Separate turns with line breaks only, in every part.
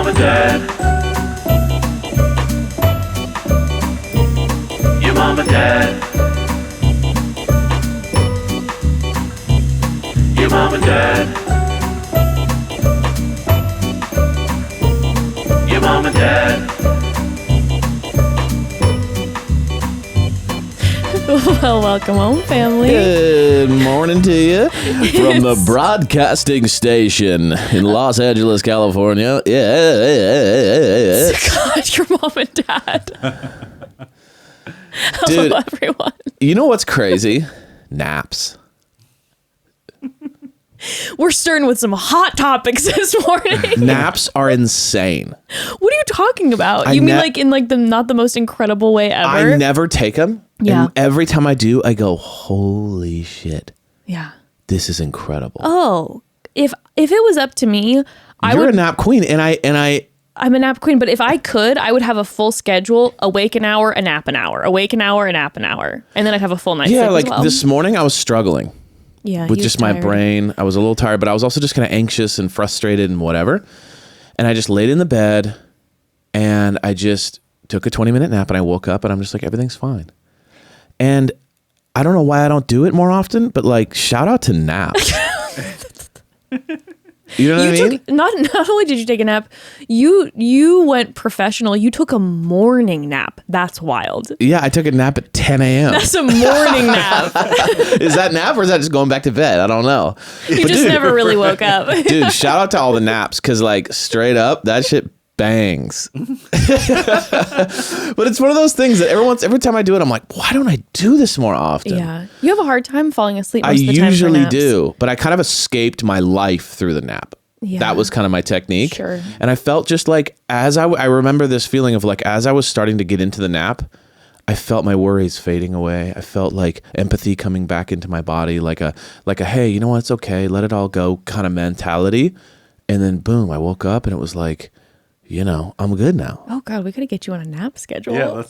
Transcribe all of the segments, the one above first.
and dad. Your mom and dad. Your mom and dad. Your mom and dad.
Well, welcome home, family.
Good morning to you from the broadcasting station in Los Angeles, California. Yeah.
God, your mom and dad.
Dude,
Hello, everyone.
you know what's crazy? Naps.
We're starting with some hot topics this morning.
Naps are insane.
What are you talking about? You mean like in like the not the most incredible way ever?
I never take them.
Yeah.
And every time I do, I go, holy shit.
Yeah.
This is incredible.
Oh, if it was up to me,
You're a nap queen, and
I'm a nap queen, but if I could, I would have a full schedule, awake an hour, a nap an hour, awake an hour, a nap an hour. And then I'd have a full night's sleep
like
as well.
this morning I was struggling.
Yeah,
with just my brain. I was a little tired, but I was also just kind of anxious and frustrated and whatever. And I just laid in the bed and I just took a 20-minute nap and I woke up and I'm just like, everything's fine. And I don't know why I don't do it more often, but like, shout out to naps. You know what I mean?
Not only did you take a nap, you went professional. You took a morning nap. That's wild.
Yeah, I took a nap at 10 a.m.
That's a morning nap.
Is that nap or is that just going back to bed? I don't know.
You just never really woke up.
Dude, shout out to all the naps because like straight up, that shit bangs. But it's one of those things that every time I do it, I'm like, why don't I do this more often?
Yeah. You have a hard time falling asleep
I
most of the time for
usually
naps.
do, but I kind of escaped my life through the nap.
Yeah.
That was kind of my technique.
Sure.
And I felt just like I remember this feeling of like as I was starting to get into the nap, I felt my worries fading away. I felt like empathy coming back into my body, like a hey, you know what, it's okay, let it all go kind of mentality. And then boom, I woke up and it was like, you know, I'm good now.
Oh God, we gotta get you on a nap schedule.
Yeah,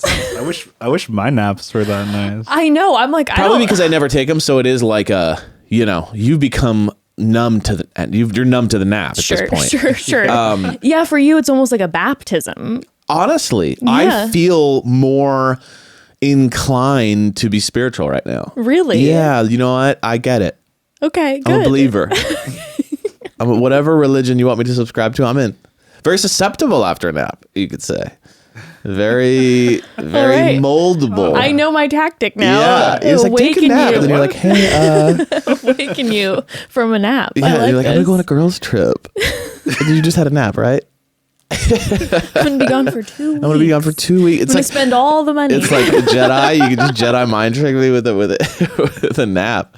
I wish my naps were that nice.
I know. I'm like,
Probably because I never take them, so it is like you've become numb to you're numb to the nap at this point.
Sure. Yeah, for you, it's almost like a baptism.
Honestly,
Yeah.
I feel more inclined to be spiritual right now.
Really?
Yeah, you know what? I get it.
Okay, good.
I'm a believer. Whatever religion you want me to subscribe to, I'm in. Very susceptible after a nap, you could say. Very
right.
moldable.
I know my tactic now.
Yeah, it's like take a nap, and then you're like, hey,
awaken you from a nap.
yeah, you're like, I'm gonna go on a
this.
girls trip. You just had a nap, right?
I'm gonna be gone for 2 weeks.
I'm gonna be gone for 2 weeks. It's
I'm gonna
like
spend all the money.
it's like a Jedi. You can just Jedi mind trick me with a nap.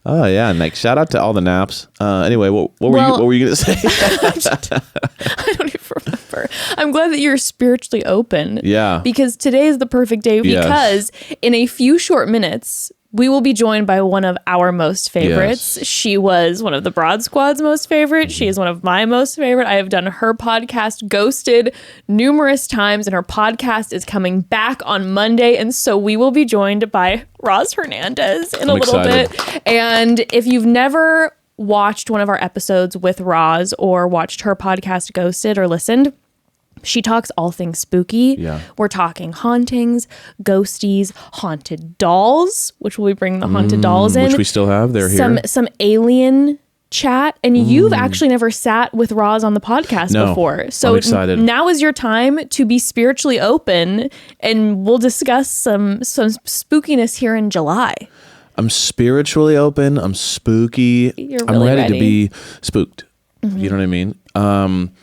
Oh yeah, and like shout out to all the naps. Anyway, what were you gonna say?
I don't even remember. I'm glad that you're spiritually open.
Yeah.
Because today is the perfect day
Yes.
because in a few short minutes, we will be joined by one of our most favorites.
Yes.
She was one of the Broad Squad's most favorite. She is one of my most favorite. I have done her podcast, Ghosted, numerous times, and her podcast is coming back on Monday. And so we will be joined by Roz Hernandez in a little
excited.
bit. And if you've never watched one of our episodes with Roz or watched her podcast, Ghosted, or listened, she talks all things spooky.
Yeah.
We're talking hauntings, ghosties, haunted dolls, which will be bringing the haunted dolls in.
Which we still have. They're here.
Some alien chat. And you've actually never sat with Roz on the podcast
No,
before. So
I'm excited.
Now is your time to be spiritually open, and we'll discuss some spookiness here in July.
I'm spiritually open. I'm spooky.
You're
I'm
really
ready to
ready.
be spooked. You know what I mean?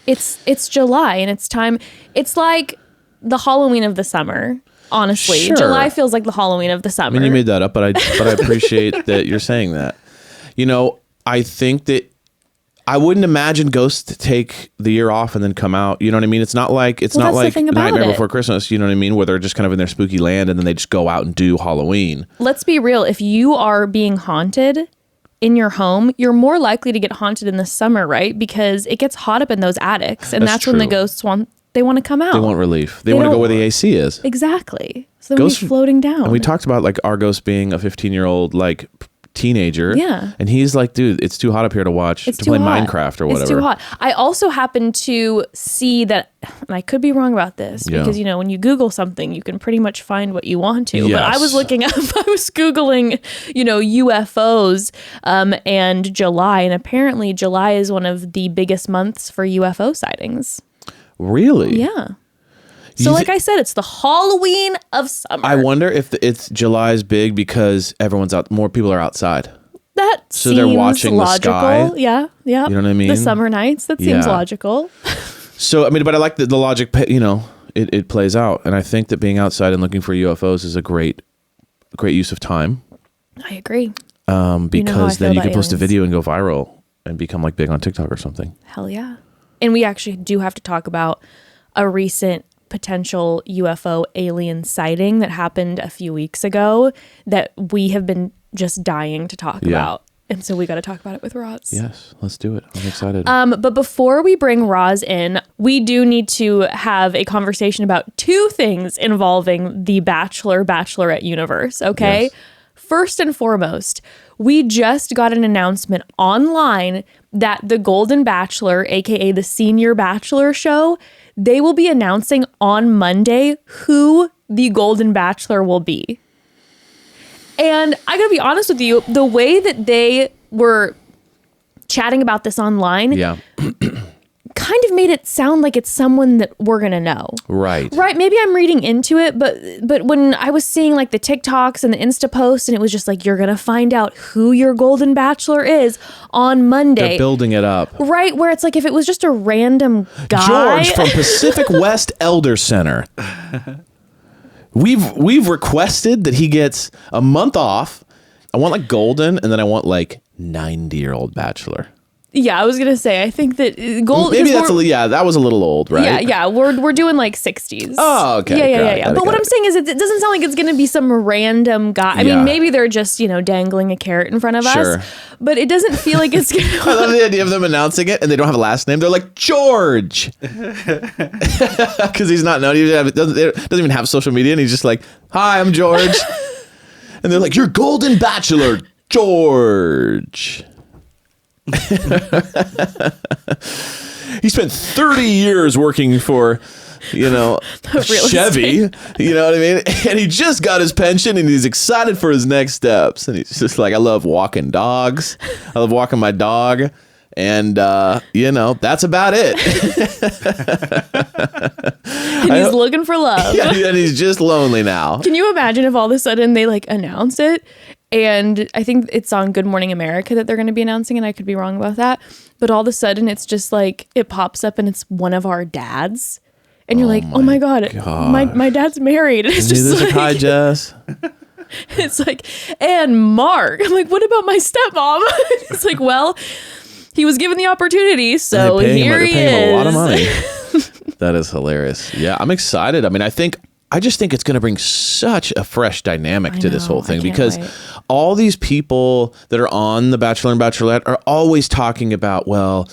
It's July and it's time. It's like the Halloween of the summer. Honestly,
Sure.
July feels like the Halloween of the summer.
I mean, you made that up, but I appreciate that you're saying that. You know, I think that I wouldn't imagine ghosts to take the year off and then come out. You know what I mean? It's not like
that's the thing about
Nightmare
it.
Before Christmas. You know what I mean? Where they're just kind of in their spooky land and then they just go out and do Halloween.
Let's be real. If you are being haunted in your home, you're more likely to get haunted in the summer, right? Because it gets hot up in those attics, and that's when the
true.
ghosts want to come out.
They want relief. They want to go
don't-
where the AC is.
Exactly. So they're
Ghosts-
floating down.
And we talked about like our ghost being a 15-year-old like teenager.
Yeah.
And he's like, dude, it's too hot up here to watch,
It's
to
too
play
hot.
Minecraft or whatever.
It's too hot. I also happen to see that, and I could be wrong about this because, when you Google something, you can pretty much find what you want to. But I was looking up, I was Googling, UFOs and July. And apparently July is one of the biggest months for UFO sightings.
Really?
Yeah. So like I said, it's the Halloween of summer.
I wonder if it's July's big because everyone's out, more people are outside.
That
So
seems
they're watching
logical.
the sky.
Yeah.
You know what I mean?
The summer nights. That seems
Yeah.
logical.
So, I mean, but I like the logic, it plays out. And I think that being outside and looking for UFOs is a great use of time.
I agree.
Because then you can post a
aliens.
video and go viral and become like big on TikTok or something.
Hell yeah. And we actually do have to talk about a recent potential UFO alien sighting that happened a few weeks ago that we have been just dying to talk about. And so we got to talk about it with Roz.
Yes, let's do it. I'm excited.
But before we bring Roz in, we do need to have a conversation about two things involving the Bachelorette universe, okay?
Yes.
First and foremost, we just got an announcement online that the Golden Bachelor, aka the Senior Bachelor show, they will be announcing on Monday who the Golden Bachelor will be. And I gotta be honest with you, the way that they were chatting about this online kind of made it sound like it's someone that we're gonna know.
Right.
Maybe I'm reading into it, but when I was seeing like the TikToks and the Insta posts, and it was just like, you're gonna find out who your Golden Bachelor is on Monday.
They're building it up.
Right, where it's like if it was just a random guy.
George from Pacific West Elder Center. We've requested that he gets a month off. I want like golden, and then I want like 90-year-old bachelor.
Yeah, I was gonna say. I think that gold.
Maybe that was a little old, right?
Yeah. We're doing like 60s.
Oh, okay.
Yeah. But what I'm saying is, it doesn't sound like it's gonna be some random guy. I mean, maybe they're just dangling a carrot in front of us. But it doesn't feel like it's gonna.
I love the idea of them announcing it, and they don't have a last name. They're like George, because he's not known. He doesn't even have social media, and he's just like, "Hi, I'm George," and they're like, "You're Golden Bachelor, George." He spent 30 years working for, Chevy, you know what I mean? And he just got his pension and he's excited for his next steps. And he's just like, I love walking dogs. I love walking my dog. And, that's about it.
And he's looking for love.
Yeah, and he's just lonely now.
Can you imagine if all of a sudden they announce it? And I think it's on Good Morning America that they're going to be announcing, and I could be wrong about that. But all of a sudden it's just like it pops up and it's one of our dads. And you're like, oh my God. My dad's married. And it's just like,
hi, Jess.
It's like, and Mark. I'm like, what about my stepmom? It's like, well, he was given the opportunity, so here he is.
They're paying him a lot of money. That is hilarious. Yeah, I'm excited. I mean, I just think it's going to bring such a fresh dynamic to this whole thing because all these people that are on The Bachelor and Bachelorette are always talking about, well,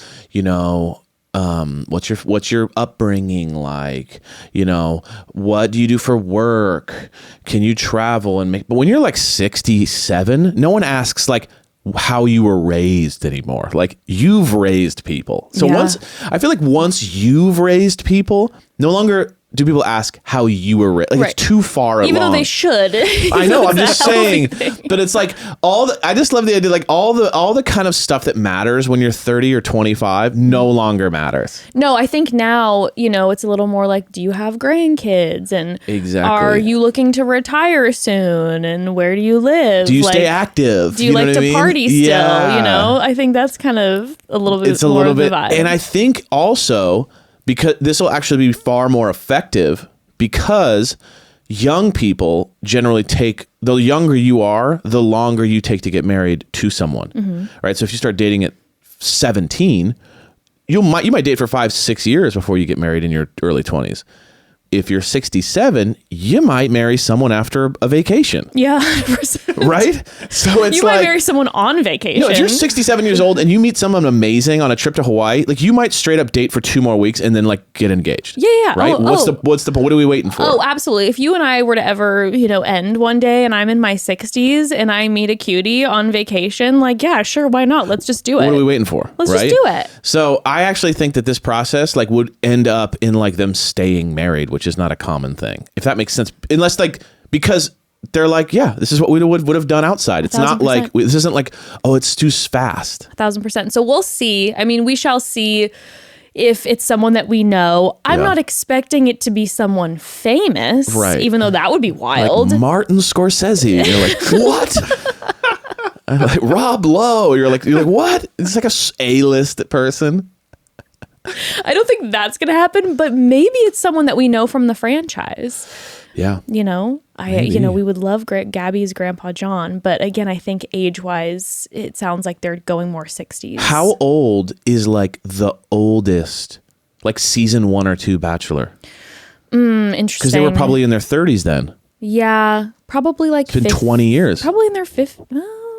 what's your upbringing like? What do you do for work? Can you travel and make? But when you're like 67, no one asks like how you were raised anymore. Like you've raised people. So I feel like once you've raised people, no longer do people ask how you were raised? Like it's too far along.
Even though they should.
I know. I'm just saying. But it's like I just love the idea. Like all the kind of stuff that matters when you're 30 or 25 no longer matters.
No, I think now it's a little more like, do you have grandkids? And are you looking to retire soon? And where do you live?
Do you stay active?
Do you like to party still? Yeah. I think that's kind of a little bit. It's a little bit.
And I think also, because this will actually be far more effective because young people generally the younger you are, the longer you take to get married to someone, right? So if you start dating at 17, you might date for 5-6 years before you get married in your early 20s. if you're 67, you might marry someone after a vacation.
Yeah, 100%.
Right? So it's
You
like,
might marry someone on vacation.
if you're 67 years old and you meet someone amazing on a trip to Hawaii, like you might straight up date for 2 more weeks and then like get engaged.
Yeah.
Right? What are we waiting for?
Oh, absolutely. If you and I were to ever, end one day and I'm in my 60s and I meet a cutie on vacation, like, yeah, sure, why not? Let's just do it.
What are we waiting for?
Let's
right?
just do it.
So I actually think that this process like would end up in like them staying married, which is not a common thing. If that makes sense. Unless like, because they're like, yeah, this is what we would have done outside. It's not like, this isn't like, oh, it's too fast.
1,000%. So we'll see. I mean, we shall see if it's someone that we know. I'm not expecting it to be someone famous,
right?
Even though that would be wild.
Like Martin Scorsese. And you're like, what? I'm like, Rob Lowe. You're like, what? It's like a A-list person.
I don't think that's going to happen, but maybe it's someone that we know from the franchise.
Yeah.
We would love Gabby's grandpa John, but again, I think age-wise, it sounds like they're going more 60s.
How old is like the oldest, like season 1 or 2 Bachelor?
Interesting.
Because they were probably in their 30s then.
Yeah, probably like...
It's been 20 years.
Probably in their 50s.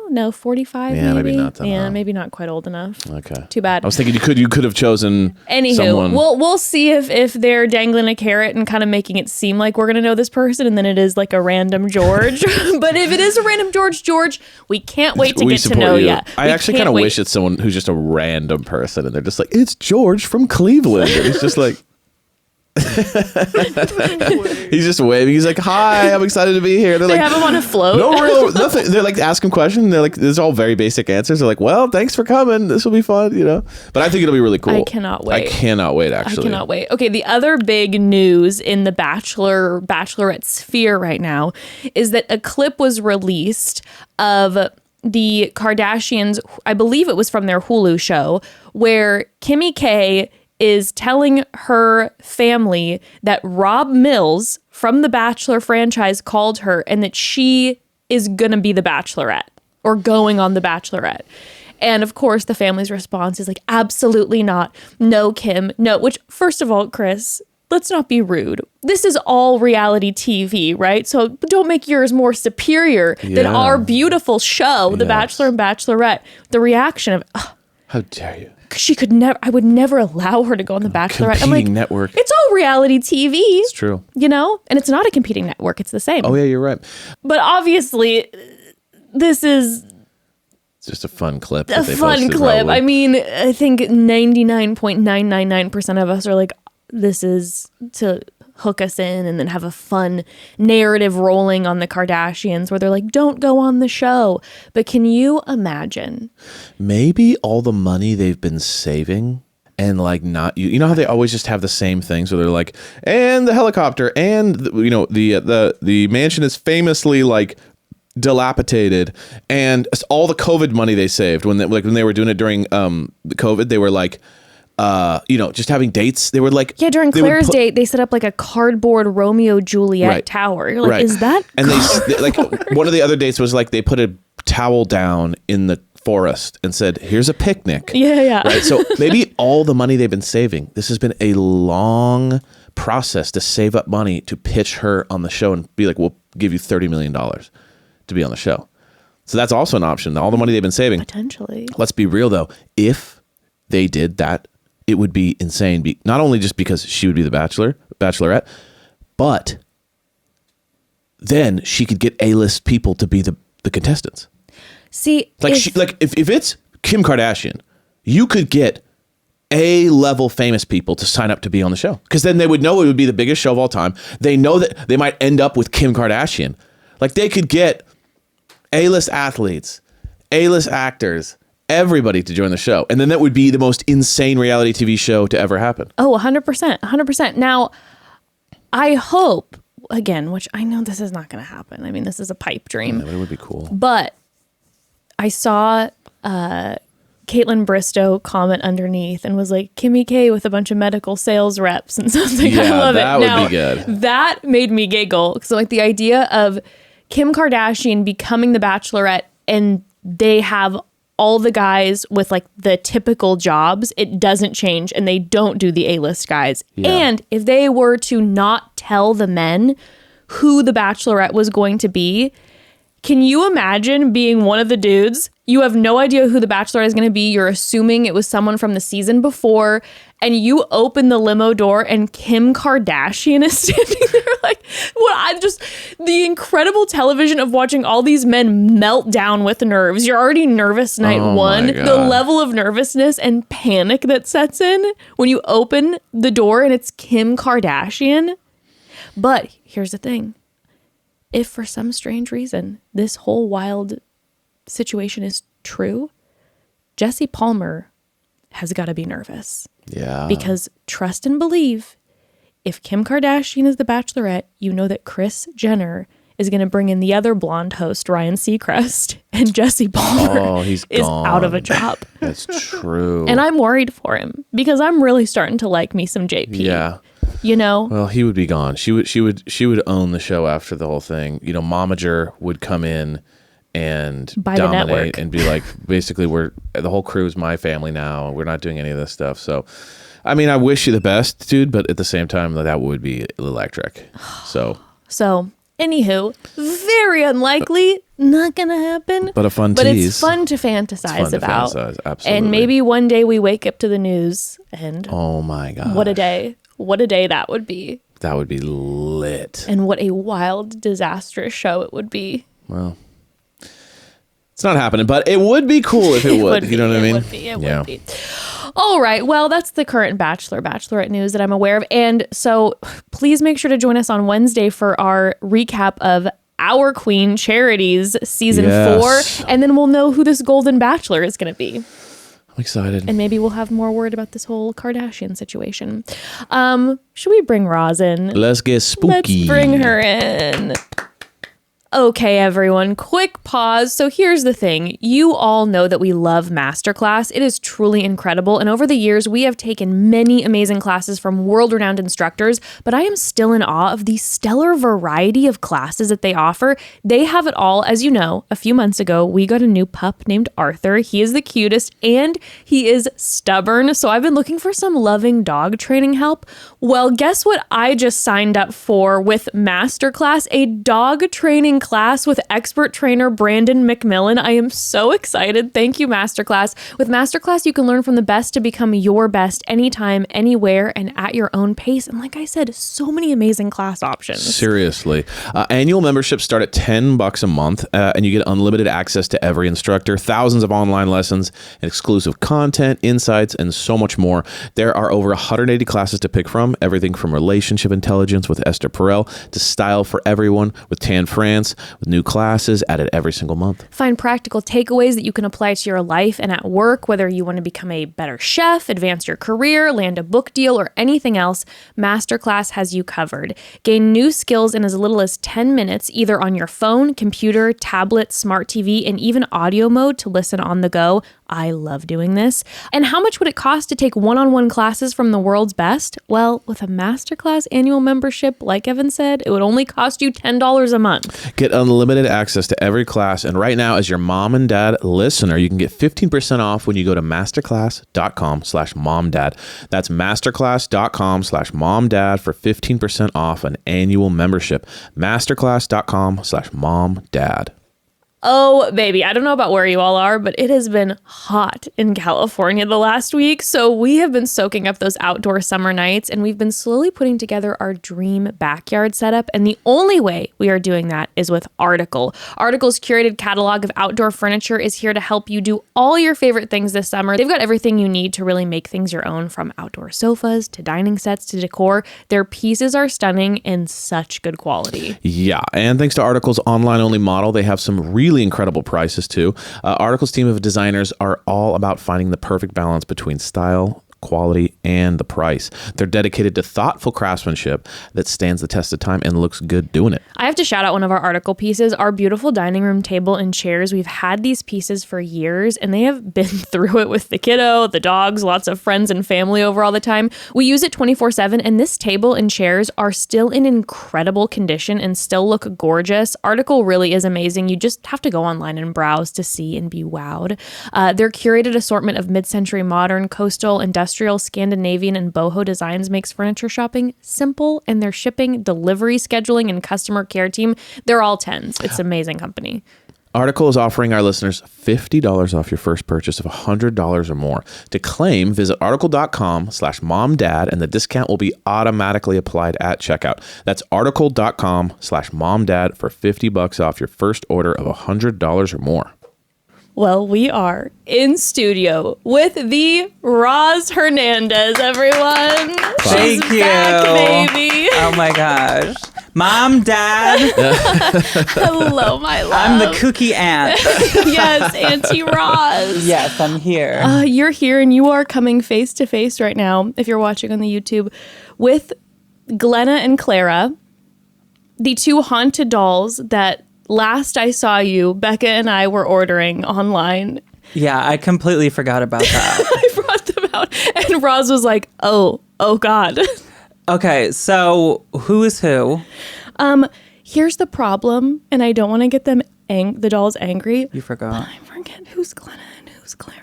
No, 45
yeah,
maybe.
Maybe not that
Yeah,
long.
maybe not quite old enough.
Okay.
Too bad.
I was thinking you could have chosen someone.
We'll see if they're dangling a carrot and kind of making it seem like we're going to know this person and then it is like a random George. But if it is a random George, we can't wait to get to know you.
I actually kind of wish it's someone who's just a random person and they're just like, it's George from Cleveland. And it's just like... He's just waving. He's like, "Hi, I'm excited to be here." They're like,
have him on a float.
Nothing. They're like, ask him questions. They're like, "This is all very basic answers." They're like, "Well, thanks for coming. This will be fun." But I think it'll be really cool.
I cannot wait.
Actually,
I cannot wait. Okay, the other big news in the Bachelorette sphere right now is that a clip was released of the Kardashians. I believe it was from their Hulu show where Kimmy K is telling her family that Rob Mills from the Bachelor franchise called her and that she is going to be the Bachelorette or going on the Bachelorette. And of course, the family's response is like, absolutely not. No, Kim. No, which first of all, Chris, let's not be rude. This is all reality TV, right? So don't make yours more superior than our beautiful show, The Bachelor and Bachelorette. The reaction of,
how dare you?
I would never allow her to go on The Bachelorette. I'm like,
network.
It's all reality TV.
It's true.
And it's not a competing network. It's the same.
Oh yeah, you're right.
But obviously, this is
it's just a fun clip.
A fun clip.
Probably.
I mean, I think 99.999% of us are like, this is to hook us in and then have a fun narrative rolling on the Kardashians where they're like, don't go on the show. But can you imagine?
Maybe all the money they've been saving and like not, you know how they always just have the same things where they're like, and the helicopter and the mansion is famously like dilapidated, and all the COVID money they saved when they were doing it during the COVID, they were like, just having dates. They were like,
yeah, during Claire's date, they set up like a cardboard Romeo Juliet tower. You're like, is that?
And they like one of the other dates was like they put a towel down in the forest and said, "Here's a picnic."
Yeah.
Right. So maybe all the money they've been saving. This has been a long process to save up money to pitch her on the show and be like, "We'll give you $30 million to be on the show." So that's also an option. All the money they've been saving.
Potentially.
Let's be real though. If they did that, it would be insane. Not only just because she would be the Bachelorette, but then she could get A-list people to be the contestants.
See,
if it's Kim Kardashian, you could get A-level famous people to sign up to be on the show, because then they would know it would be the biggest show of all time. They know that they might end up with Kim Kardashian. Like they could get A-list athletes, A-list actors, everybody to join the show. And then that would be the most insane reality TV show to ever happen.
Oh, 100%. 100%. Now, I hope, again, which I know this is not going to happen. I mean, this is a pipe dream.
Yeah, but it would be cool.
But I saw Caitlin Bristow comment underneath and was like, Kimmy K with a bunch of medical sales reps and something.
Yeah,
I love
that
it.
would
Now,
be good.
That made me giggle. So like the idea of Kim Kardashian becoming the Bachelorette and they have all the guys with like the typical jobs, it doesn't change, and they don't do the A-list guys.
Yeah.
And if they were to not tell the men who the Bachelorette was going to be, can you imagine being one of the dudes? You have no idea who the Bachelorette is going to be. You're assuming it was someone from the season before, and you open the limo door and Kim Kardashian is standing there like, the incredible television of watching all these men melt down with nerves. You're already nervous night one. The level of nervousness and panic that sets in when you open the door and it's Kim Kardashian. But here's the thing. If for some strange reason this whole wild situation is true, Jesse Palmer has got to be nervous.
Yeah.
Because trust and believe, if Kim Kardashian is the Bachelorette, you know that Kris Jenner is going to bring in the other blonde host, Ryan Seacrest, and Jesse Palmer is out of a job.
That's true.
And I'm worried for him because I'm really starting to like me some JP.
Yeah.
You know?
Well, he would be gone. She would own the show after the whole thing. You know, Momager would come in and
Buy the network.
dominate and be like, basically, the whole crew is my family now. We're not doing any of this stuff. So, I mean, I wish you the best, dude, but at the same time, that would be electric. So,
anywho, very unlikely, not gonna happen.
But a fun
But
tease.
it's fun to fantasize about.
Absolutely.
And maybe one day we wake up to the news and
oh my God.
what a day. What a day that would be.
That would be lit.
And what a wild, disastrous show it would be.
Well, it's not happening, but it would be cool if it would. You know what I mean?
It would be. All right. Well, that's the current Bachelorette news that I'm aware of. And so please make sure to join us on Wednesday for our recap of Our Queen Charities season 4. And then we'll know who this Golden Bachelor is going to be.
I'm excited.
And maybe we'll have more word about this whole Kardashian situation. Should we bring Roz in?
Let's get spooky.
Let's bring her in. Okay, everyone, quick pause. So here's the thing. You all know that we love Masterclass. It is truly incredible. And over the years, we have taken many amazing classes from world-renowned instructors, but I am still in awe of the stellar variety of classes that they offer. They have it all. As you know, a few months ago, we got a new pup named Arthur. He is the cutest and he is stubborn. So I've been looking for some loving dog training help. Well, guess what I just signed up for with Masterclass? A dog training class with expert trainer Brandon McMillan. I am so excited. Thank you, Masterclass. With Masterclass, you can learn from the best to become your best anytime, anywhere, and at your own pace. And like I said, so many amazing class options.
Seriously. Annual memberships start at $10 a month, and you get unlimited access to every instructor, thousands of online lessons, and exclusive content, insights, and so much more. There are over 180 classes to pick from, everything from relationship intelligence with Esther Perel to style for everyone with Tan France, with new classes added every single month.
Find practical takeaways that you can apply to your life and at work, whether you want to become a better chef, advance your career, land a book deal, or anything else. Masterclass has you covered. Gain new skills in as little as 10 minutes, either on your phone, computer, tablet, smart TV, and even audio mode to listen on the go. I love doing this. And how much would it cost to take one-on-one classes from the world's best? Well, with a Masterclass annual membership, like Evan said, it would only cost you $10 a month.
Get unlimited access to every class. And right now, as your mom and dad listener, you can get 15% off when you go to masterclass.com/momdad. That's masterclass.com/momdad for 15% off an annual membership. Masterclass.com/momdad.
Oh, baby, I don't know about where you all are, but it has been hot in California the last week. So we have been soaking up those outdoor summer nights, and we've been slowly putting together our dream backyard setup. And the only way we are doing that is with Article. Article's curated catalog of outdoor furniture is here to help you do all your favorite things this summer. They've got everything you need to really make things your own, from outdoor sofas to dining sets to decor. Their pieces are stunning and such good quality.
Yeah, and thanks to Article's online-only model, they have some really incredible prices too. Article's team of designers are all about finding the perfect balance between style, quality and the price. They're dedicated to thoughtful craftsmanship that stands the test of time and looks good doing it.
I have to shout out one of our article pieces, our beautiful dining room table and chairs. We've had these pieces for years and they have been through it with the kiddo, the dogs, lots of friends and family over all the time. We use it 24/7 and this table and chairs are still in incredible condition and still look gorgeous. Article really is amazing. You just have to go online and browse to see and be wowed. Their curated assortment of mid-century modern, coastal, industrial, Scandinavian, and boho designs makes furniture shopping simple, and their shipping, delivery, scheduling, and customer care team, they're all 10s. It's an amazing company.
Article is offering our listeners $50 off your first purchase of $100 or more. To claim, visit article.com/momdad and the discount will be automatically applied at checkout. That's article.com/momdad for $50 off your first order of $100 or more.
Well, we are in studio with the Roz Hernandez, everyone.
Thank
She's
you.
back, baby.
Oh my gosh. Mom, Dad,
Hello, my love.
I'm the cookie aunt.
Yes, Auntie Roz.
Yes, I'm here.
You're here and you are coming face to face right now, if you're watching on the YouTube, with Glenna and Clara, the two haunted dolls that last I saw you, Becca and I were ordering online.
Yeah, I completely forgot about that.
I brought them out and Roz was like, oh God.
Okay, so who is who?
Here's the problem, and I don't want to get them the dolls angry.
You forgot.
I forget who's Glenna and who's Clara.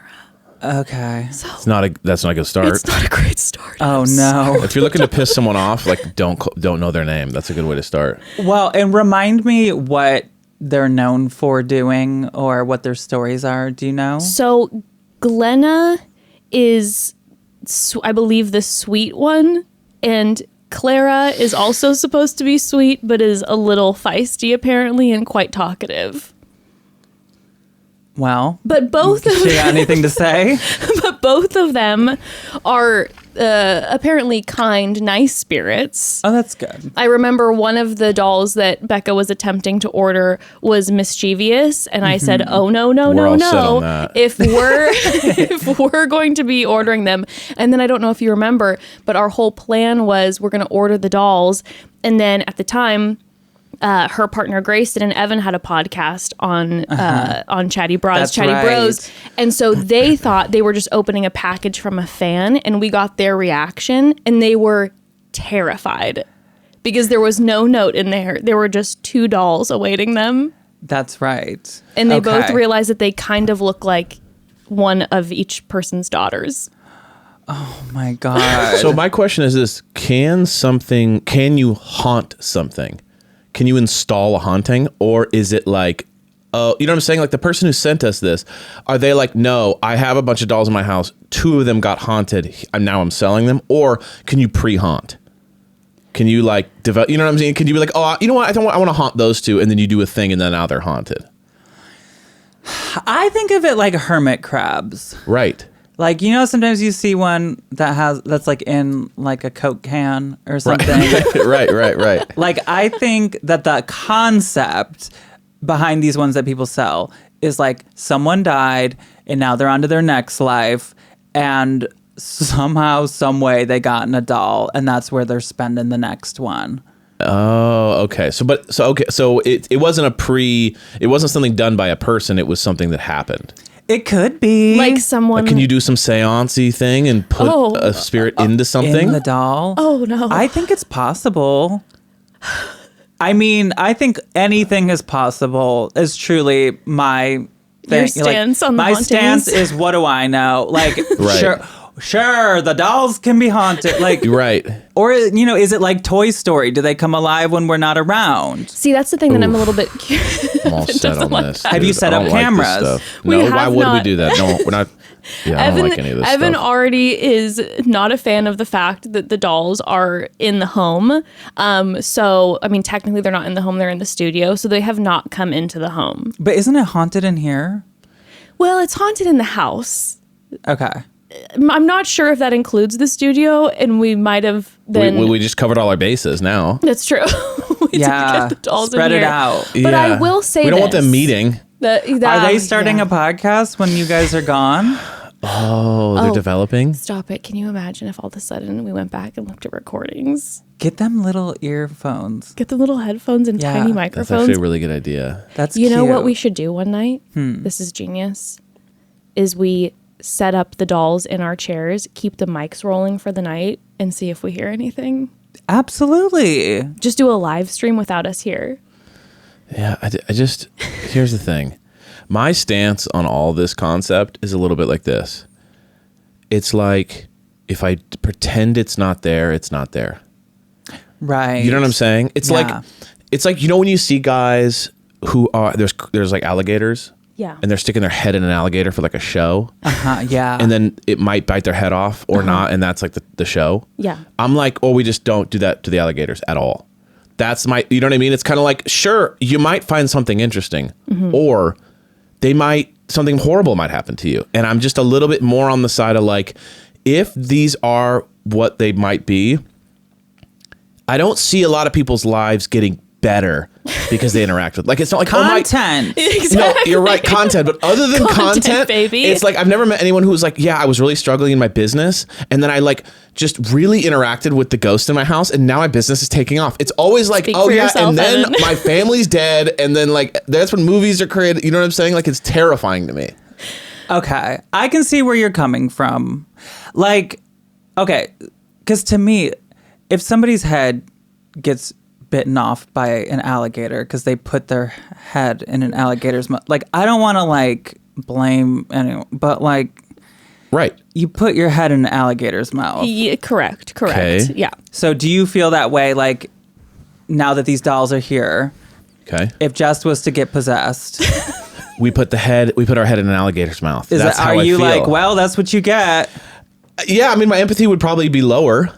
Okay.
So
That's not a good start.
it's not a great start.
Oh no.
If you're looking to piss someone off, like don't know their name. That's a good way to start.
Well, and remind me what they're known for doing or what their stories are. Do you know?
So Glenna is, I believe, the sweet one, and Clara is also supposed to be sweet, but is a little feisty apparently and quite talkative.
Well,
But both of
you got anything to say?
but both of them are apparently kind, nice spirits.
Oh, that's good.
I remember one of the dolls that Becca was attempting to order was mischievous, and I said, "Oh no,
We're all set on
no!
that.
If we're going to be ordering them." And then I don't know if you remember, but our whole plan was we're going to order the dolls, and then at the time, her partner Grayson and Evan had a podcast on Chatty Bras,
That's
Chatty
right.
Bros, and so they thought they were just opening a package from a fan, and we got their reaction, and they were terrified because there was no note in there. There were just two dolls awaiting them,
That's right.
and they both
Okay.
realized that they kind of look like one of each person's daughters.
Oh my God.
So my question is this: can you haunt something? Can you install a haunting, or is it like, oh, you know what I'm saying? Like the person who sent us this, are they like, no, I have a bunch of dolls in my house. 2 of them got haunted. And now I'm selling them. Or can you pre-haunt? Can you like develop, you know what I'm saying? Can you be like, oh, you know what? I want to haunt those 2. And then you do a thing and then now they're haunted.
I think of it like hermit crabs.
Right.
Like, you know, sometimes you see one that's like in like a Coke can or something.
Right.
Like, I think that the concept behind these ones that people sell is like someone died and now they're on to their next life, and somehow, some way they got in a doll, and that's where they're spending the next one.
Oh, okay. So it wasn't it wasn't something done by a person. It was something that happened.
It could be
Like someone.
Like, can you do some seance-y thing and put a spirit into something?
in the doll.
Oh no!
I think it's possible. I mean, I think anything is possible is truly my thing.
Your stance on the
my
hauntings?
stance is, what do I know? Like,
Right.
sure, the dolls can be haunted. Like,
Right.
or, you know, is it like Toy Story? Do they come alive when we're not around?
See, that's the thing that I'm a little bit curious.
I'm all set on this.
Have you
dude.
set
I
up
don't like this
cameras?
stuff.
We
No, why
have
would we
not.
do that? No, we're not. Yeah, I don't like any of this
Evan
stuff.
already is not a fan of the fact that the dolls are in the home. So, I mean, technically they're not in the home, they're in the studio. So they have not come into the home.
But isn't it haunted in here?
Well, it's haunted in the house.
Okay.
I'm not sure if that includes the studio, and we might have then.
We just covered all our bases now.
That's true. We
Yeah.
did get the dolls
Spread
in
it
here.
out.
But I will say
we don't want
this.
them meeting.
Are they starting a podcast when you guys are gone?
Oh, they're developing.
Stop it. Can you imagine if all of a sudden we went back and looked at recordings?
Get them little earphones.
Get the little headphones and
Yeah,
tiny
that's
microphones.
That's actually a really good idea.
That's
You know
cute.
what we should do one night? This is genius. Is we set up the dolls in our chairs, keep the mics rolling for the night, and see if we hear anything.
Absolutely.
Just do a live stream without us here.
Yeah, I just, here's the thing. My stance on all this concept is a little bit like this. It's like, if I pretend it's not there, it's not there.
Right.
You know what I'm saying? It's
Yeah.
like, you know, when you see guys who are, there's like alligators.
Yeah.
And they're sticking their head in an alligator for like a show.
Yeah.
And then it might bite their head off or not. And that's like the show.
Yeah.
I'm like, oh, we just don't do that to the alligators at all. That's my, you know what I mean? It's kind of like, sure, you might find something interesting or something horrible might happen to you. And I'm just a little bit more on the side of like, if these are what they might be, I don't see a lot of people's lives getting better because they interact with, like, it's not like
content.
No, you're right, content. But other than content,
baby.
it's like I've never met anyone who was like, yeah, I was really struggling in my business, and then I like just really interacted with the ghost in my house, and now my business is taking off. It's always like,
Speak
oh
for
yeah,
yourself,
and then
Evan.
my family's dead, and then like that's when movies are created. You know what I'm saying? Like it's terrifying to me.
Okay. I can see where you're coming from. Like, okay, because to me, if somebody's head gets bitten off by an alligator because they put their head in an alligator's mouth, like, I don't want to like blame anyone, but like,
Right.
you put your head in an alligator's mouth.
Yeah, correct.
Okay.
Yeah.
So do you feel that way, like, now that these dolls are here,
Okay.
if Jess was to get possessed,
We put our head in an alligator's mouth. That's how
are
I
you
feel.
like, well, that's what you get?
Yeah, I mean, my empathy would probably be lower.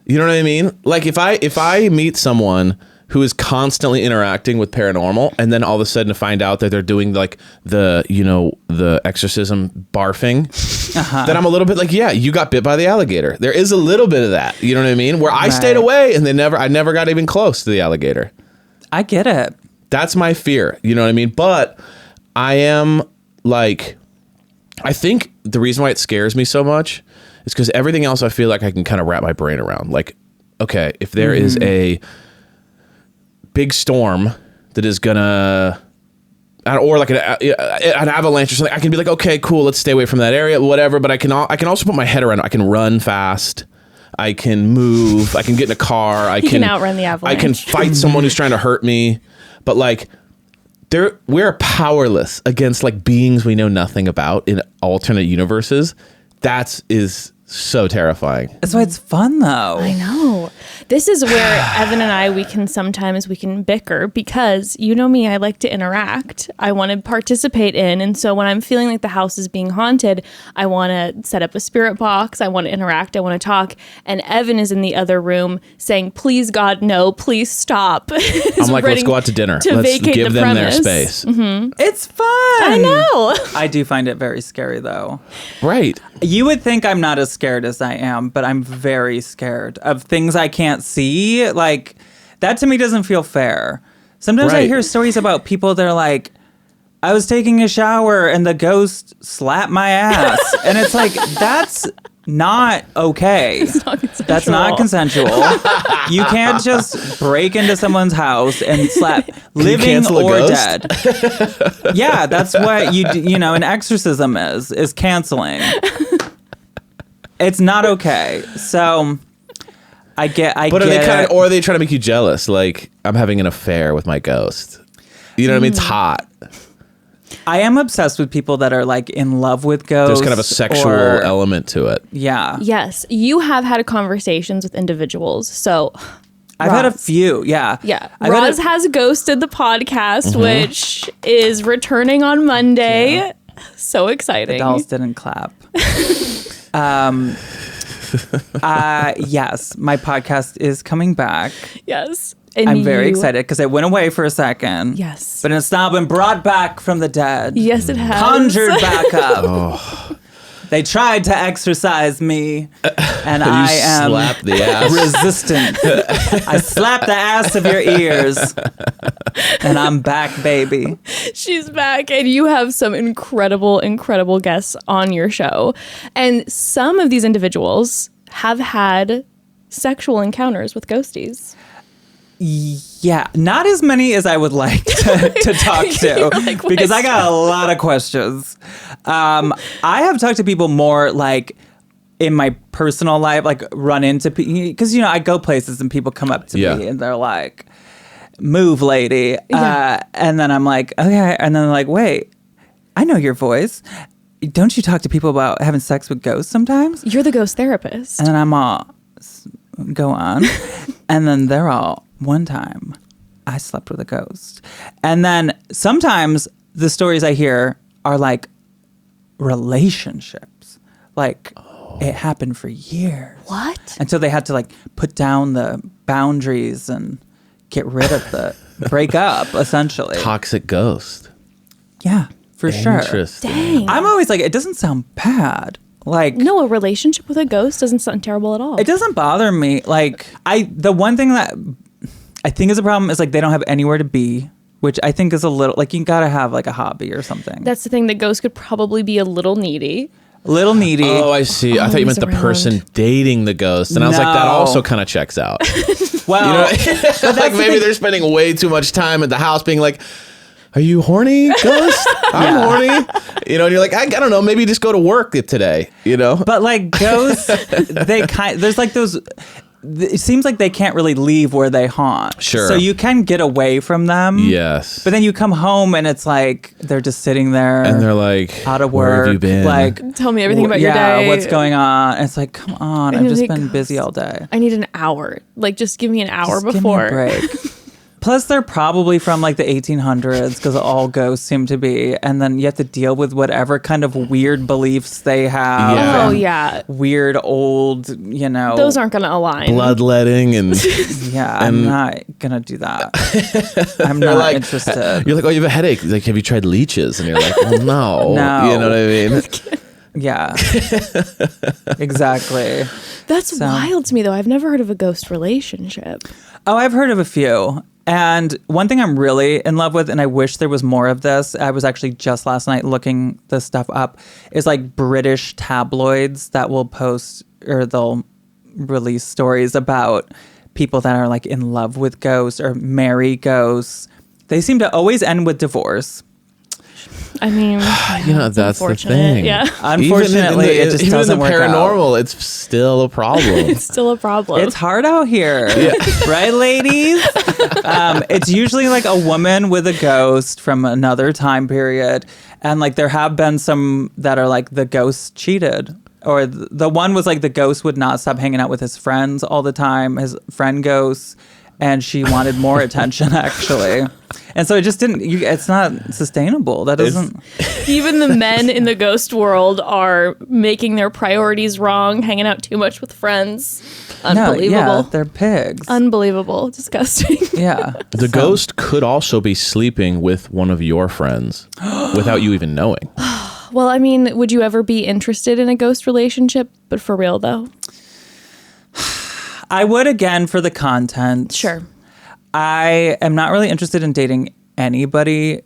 You know what I mean? Like if I meet someone who is constantly interacting with paranormal, and then all of a sudden to find out that they're doing like the exorcism barfing, then I'm a little bit like, yeah, you got bit by the alligator. There is a little bit of that. You know what I mean? Where I stayed away, and I never got even close to the alligator.
I get it.
That's my fear. You know what I mean? But I am like, I think the reason why it scares me so much is because everything else I feel like I can kind of wrap my brain around. Like, okay, if there is a big storm that is gonna, or like an avalanche or something, I can be like, okay, cool, let's stay away from that area, whatever. But I can also put my head around it. I can run fast. I can move. I can get in a car. I can
outrun the avalanche.
I can fight someone who's trying to hurt me. But like, we're powerless against like beings we know nothing about in alternate universes. That is so terrifying.
That's why it's fun, though.
I know. This is where Evan and I, we can bicker because, you know me, I like to interact. I want to participate in. And so when I'm feeling like the house is being haunted, I want to set up a spirit box. I want to interact. I want to talk. And Evan is in the other room saying, please, God, no, please stop.
I'm like, let's go out to dinner. Let's
vacate
give
the
them their
premise.
space.
It's fun.
I know.
I do find it very scary, though.
Right.
You would think I'm not as scared as I am, but I'm very scared of things I can't see. Like, that to me doesn't feel fair. Sometimes I
Right.
hear stories about people that are like, I was taking a shower and the ghost slapped my ass. And it's like, that's not okay. That's not consensual. You can't just break into someone's house and slap living
cancel a
or
ghost?
dead. Yeah, that's what an exorcism is canceling. It's not okay. So
But are they trying to make you jealous? Like, I'm having an affair with my ghost. You know what I mean? It's hot.
I am obsessed with people that are like in love with ghosts.
There's kind of a sexual element to it.
Yeah.
Yes. You have had conversations with individuals. So
I've had a
Roz.
few. Yeah.
Yeah.
I've had
Roz has ghosted the podcast, which is returning on Monday.
Yeah.
So exciting.
Dolls didn't clap. Yes, my podcast is coming back.
Yes. And
I'm very excited because it went away for a second.
Yes.
But it's now been brought back from the dead.
Yes, it has.
Conjured back up. They tried to exorcise me. and
You
I am
slap the ass.
resistant. I slap the ass of your ears, and I'm back, baby.
She's back, and you have some incredible, incredible guests on your show. And some of these individuals have had sexual encounters with ghosties.
Yeah, not as many as I would like to talk to,
You're like, what
because
is
I got a lot of questions. I have talked to people more like in my personal life, like run into people, because, I go places and people come up to me and they're like, move, lady. And then I'm like, okay. And then they're like, wait, I know your voice. Don't you talk to people about having sex with ghosts sometimes?
You're the ghost therapist.
And then I'm all, go on. And then they're all, one time I slept with a ghost. And then sometimes the stories I hear are like relationships. Like it happened for years.
What?
Until they had to like put down the boundaries and get rid of the break up, essentially.
Toxic ghost.
Yeah, for sure.
Interesting.
Dang.
I'm always like, it doesn't sound bad. Like,
No, a relationship with a ghost doesn't sound terrible at all.
it doesn't bother me. Like, the one thing that I think is a problem is like they don't have anywhere to be, which I think is a little like you gotta have like a hobby or something.
That's the thing. The ghost could probably be a little needy.
Little needy.
Oh, I see. I thought you meant the
Always
person dating the ghost. And I was like, that
No.
also kind of checks out.
Well,
Like maybe they're spending way too much time at the house being like, are you horny, ghost? I'm horny. And you're like, I don't know, maybe just go to work today,
but like ghosts, there's like those. It seems like they can't really leave where they haunt.
Sure.
So you can get away from them.
Yes.
But then you come home and it's like they're just sitting there.
And they're like,
out of
where
work.
have you been?
Like,
Tell me everything about your day.
what's going on? And it's like, come on,
And
I've
you're
just
like,
been
"Ghost,
busy all day.
I need an hour. Like, just give me an hour
Just
before.
Give me a break. Plus, they're probably from like the 1800s because all ghosts seem to be. And then you have to deal with whatever kind of weird beliefs they have.
Yeah.
Oh,
and
yeah.
Weird old,
Those aren't going to align.
Bloodletting and
Yeah, I'm not going to do that. I'm not
like,
interested.
you're like, oh, you have a headache. Like, have you tried leeches? And you're like, well, no.
No.
You know what I mean?
Yeah. Exactly.
That's wild to me, though. I've never heard of a ghost relationship.
Oh, I've heard of a few. And one thing I'm really in love with, and I wish there was more of this, I was actually just last night looking this stuff up, is like British tabloids that will post or they'll release stories about people that are like in love with ghosts or marry ghosts. They seem to always end with divorce.
I mean,
That's the
unfortunate.
thing.
Yeah.
Unfortunately, it just
even
doesn't
in the
work out.
paranormal, it's still a problem.
It's still a problem.
It's hard out here, right, ladies? It's usually like a woman with a ghost from another time period. And like there have been some that are like the ghost cheated. Or the one was like the ghost would not stop hanging out with his friends all the time, his friend ghosts. And she wanted more attention, actually. And so it just didn't, it's not sustainable. That doesn't.
Even the men in the ghost world are making their priorities wrong, hanging out too much with friends. Unbelievable.
No, yeah, they're pigs.
Unbelievable. Disgusting.
Yeah.
The ghost could also be sleeping with one of your friends without you even knowing.
Well, I mean, would you ever be interested in a ghost relationship? But for real, though.
I would, again, for the content.
Sure.
I am not really interested in dating anybody,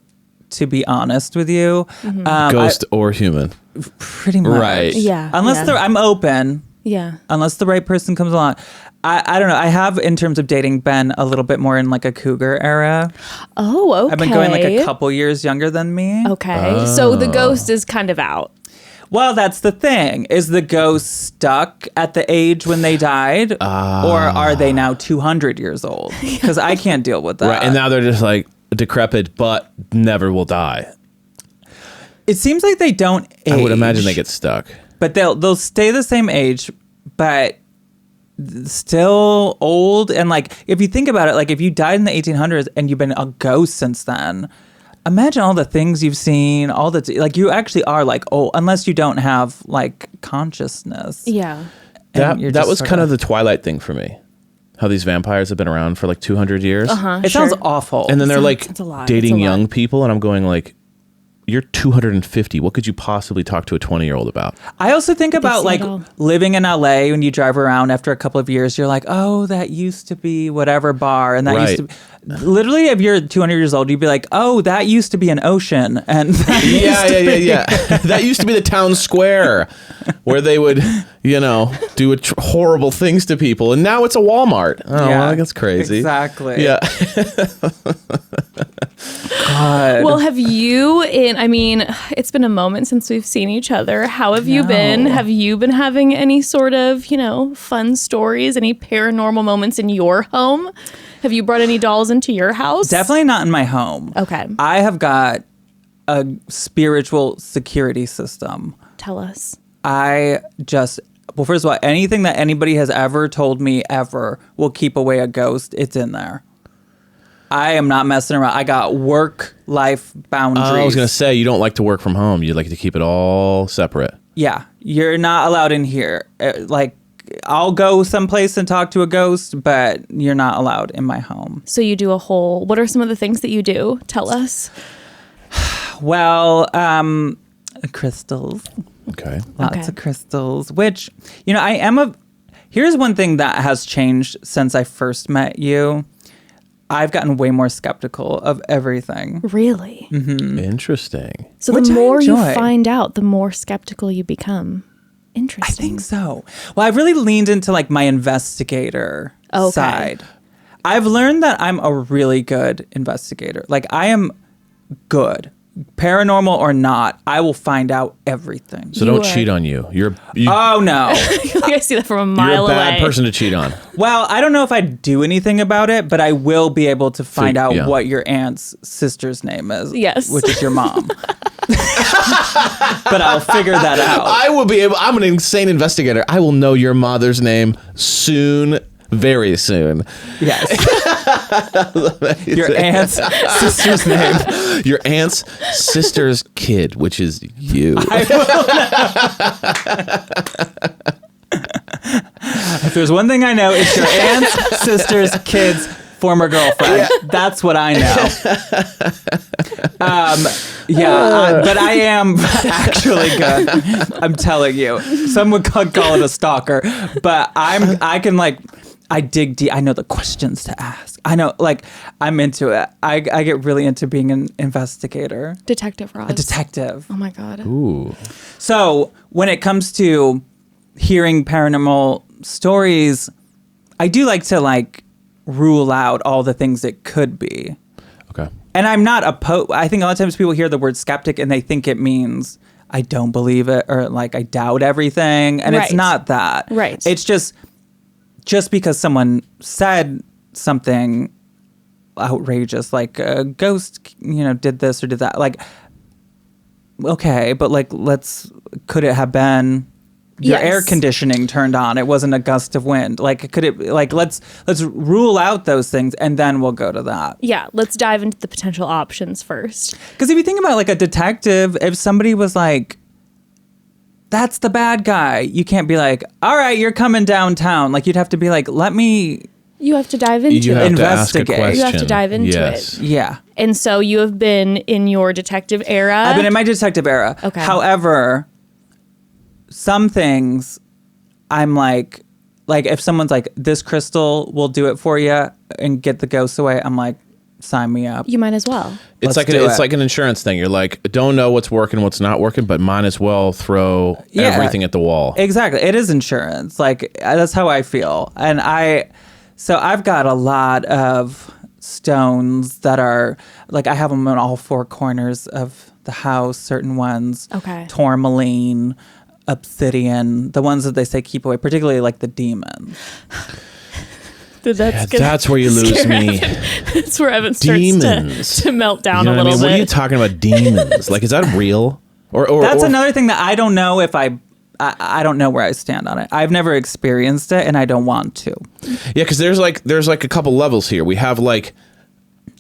to be honest with you.
Ghost or human.
Pretty much.
Right.
Yeah.
Unless
yeah.
I'm open.
Yeah.
Unless the right person comes along. I don't know. I have, in terms of dating, been a little bit more in like a cougar era.
Oh, okay.
I've been going like a couple years younger than me.
Okay. So the ghost is kind of out.
Well, that's the thing. Is the ghost stuck at the age when they died? Or are they now 200 years old? Because I can't deal with that.
Right. And now they're just like decrepit, but never will die.
It seems like they don't age.
I would imagine they get stuck.
But they'll stay the same age, but still old. And like, if you think about it, like if you died in the 1800s and you've been a ghost since then, imagine all the things you've seen, all the, like you actually are like, oh, unless you don't have like consciousness.
Yeah.
That was kind of the Twilight thing for me. How these vampires have been around for like 200 years.
Uh-huh.
It sounds awful.
And then they're like
It's a lot.
dating
It's a lot.
young people. And I'm going like, you're 250. What could you possibly talk to a 20-year-old about?
I also think about
see
like
it all.
living in LA when you drive around after a couple of years, you're like, oh, that used to be whatever bar. And that used to be, literally, if you're 200 years old, you'd be like, oh, that used to be an ocean. And
Yeah. That used to be the town square where they would, do horrible things to people. And now it's a Walmart. Oh,
Yeah,
well, that's crazy.
Exactly.
Yeah.
God.
Well, have you it's been a moment since we've seen each other. How have you been? Have you been having any sort of, fun stories, any paranormal moments in your home? Have you brought any dolls into your house?
Definitely not in my home.
Okay.
I have got a spiritual security system.
Tell us.
First of all, anything that anybody has ever told me ever will keep away a ghost. It's in there. I am not messing around. I got work-life boundaries.
I was going to say, you don't like to work from home. You like to keep it all separate.
Yeah, you're not allowed in here. I'll go someplace and talk to a ghost, but you're not allowed in my home.
So you do what are some of the things that you do? Tell us.
Well, crystals.
Okay.
Lots of crystals, which, here's one thing that has changed since I first met you. I've gotten way more skeptical of everything.
Really?
Interesting.
So
Which
the
I
more you
enjoy.
find out, the more skeptical you become.
I
Interesting.
think so. Well, I've really leaned into like my investigator
Okay.
side. I've learned that I'm a really good investigator. Like I am good. Paranormal or not, I will find out everything.
So
You
don't
are-
cheat on you.
Oh no.
I see that from a
You're
mile
a bad
away.
person to cheat on.
Well, I don't know if I'd do anything about it, but I will be able to find out
yeah.
what your aunt's sister's name is.
Yes.
Which is your mom. But I'll figure that out.
I will be able. I'm an insane investigator. I will know your mother's name soon, very soon.
Yes. Your aunt's sister's name.
Your aunt's sister's kid, which is you.
If there's one thing I know, it's your aunt's sister's kid's former girlfriend. That's what I know. But I am actually good. I'm telling you. Some would call it a stalker, but I dig deep. I know the questions to ask. I know, I'm into it. I get really into being an investigator.
Detective Roz.
A detective.
Oh my God.
Ooh.
So when it comes to hearing paranormal stories, I do like to rule out all the things it could be.
Okay.
And I'm not opposed. I think a lot of times people hear the word skeptic and they think it means I don't believe it or I doubt everything. And
Right.
it's not that.
Right.
It's just because someone said something outrageous, like a ghost, did this or did that. Okay, but could it have been your
Yes.
air conditioning turned on? It wasn't a gust of wind. Could it, let's rule out those things and then we'll go to that.
Yeah, let's dive into the potential options first.
Because if you think about a detective, if somebody was that's the bad guy, you can't be all right, you're coming downtown. You'd have to be let me,
You have to dive into
You
it.
have to ask a
Investigate.
question.
You have to dive into
yes.
yeah.
And so you have been in your detective era.
I've been in my detective era.
Okay.
However, some things I'm if someone's this crystal will do it for you and get the ghosts away, I'm sign me up.
You might as well.
It's
Let's do
it's
it.
like an insurance thing. You're don't know what's working, what's not working, but might as well throw
Yeah.
everything at the wall.
Exactly. It is insurance. That's how I feel. And so I've got a lot of stones that are I have them in all four corners of the house, certain ones.
Okay.
Tourmaline, obsidian, the ones that they say keep away, particularly the demons.
That's where you lose me.
That's where Evan starts
Demons.
to melt down
You know
a
what I
little
mean? What are you
bit.
talking about? Demons? Is that real? Or
That's another thing that I don't know if I don't know where I stand on it. I've never experienced it and I don't want to.
Yeah, because there's a couple levels here. We have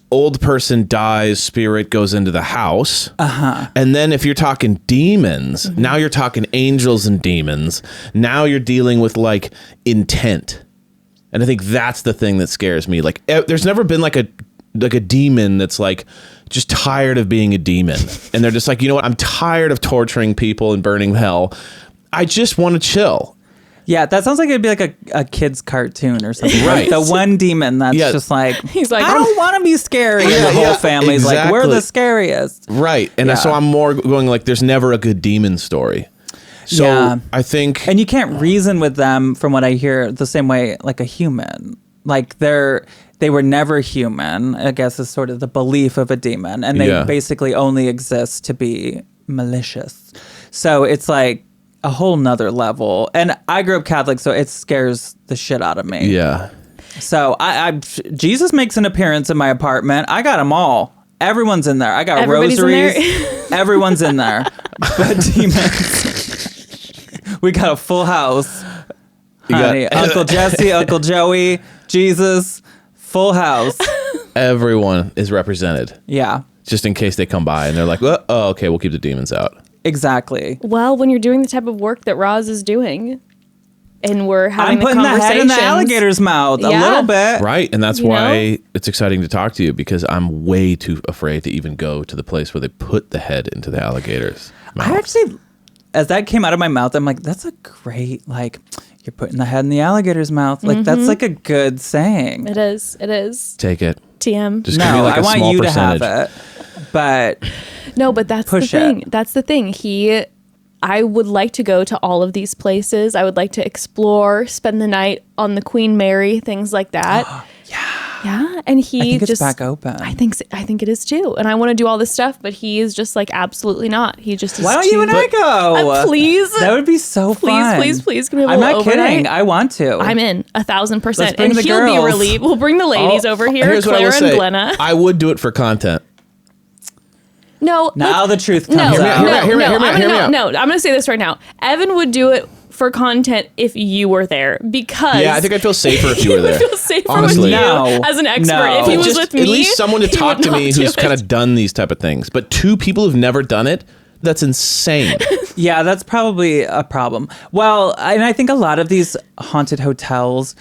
old person dies, spirit goes into the house. And then if you're talking demons, now you're talking angels and demons. Now you're dealing with intent. And I think that's the thing that scares me. There's never been like a demon that's like just tired of being a demon, and they're just like, you know what? I'm tired of torturing people and burning hell. I just want to chill.
Yeah, that sounds like it'd be like a kid's cartoon or something.
Right.
Like the one demon that's just like,
He's like,
I don't want to be scary. And the whole family's like, we're the scariest.
Right. And so I'm more going like, there's never a good demon story. So I think...
And you can't reason with them, from what I hear, the same way like a human. Like they were never human, I guess is sort of the belief of a demon. And they basically only exist to be malicious. So it's like a whole nother level. And I grew up Catholic, so it scares the shit out of me.
Yeah.
So Jesus makes an appearance in my apartment. I got them all. Everyone's in there. I got
Everybody's
rosaries.
in there.
Everyone's in there. But demons. We got a full house. Honey, Uncle Jesse, Uncle Joey, Jesus, full house.
Everyone is represented.
Yeah.
Just in case they come by and they're like, oh, okay, we'll keep the demons out.
Exactly.
Well, when you're doing the type of work that Roz is doing, and we're having
I'm putting the head in the alligator's mouth a little bit.
Right. And that's why it's exciting to talk to you, because I'm way too afraid to even go to the place where they put the head into the alligator's mouth.
I actually, as that came out of my mouth, I'm like, that's a great, like, you're putting the head in the alligator's mouth. Like, that's like a good saying.
It is. It is.
Take it.
TM.
Just give me like
I
a
want
small
you
percentage.
to have it. But
No, but that's
Push
the thing.
it.
That's the thing. I would like to go to all of these places. I would like to explore, spend the night on the Queen Mary, things like that. Yeah. And he
I think it's
just
back open.
I think it is too. And I want to do all this stuff, but he is just like absolutely not. He just is
Why don't
too,
you and I go?
please.
That would be so fun.
Please. Can we have a
I'm
little
not kidding.
overnight?
I want to.
I'm in 1,000%.
Let's bring
And
the
he'll
girls.
be relieved. We'll bring the ladies over here,
Here's what I
Claire
will
and
say.
Glenna.
I would do it for content.
No.
Now the truth comes
No,
out.
Hear me out.
I'm going to say this right now. Evan would do it for content if you were there, because
Yeah, I think I'd feel safer if you were
I
there.
feel safer
Honestly.
with you
No.
as an expert.
No.
If he
But
was
Just
with me,
at least someone to
he
talk
would
to me
not do
who's
it.
kind of done these type of things. But 2 people who've never done it, that's insane.
Yeah, that's probably a problem. Well, and I think a lot of these haunted hotels,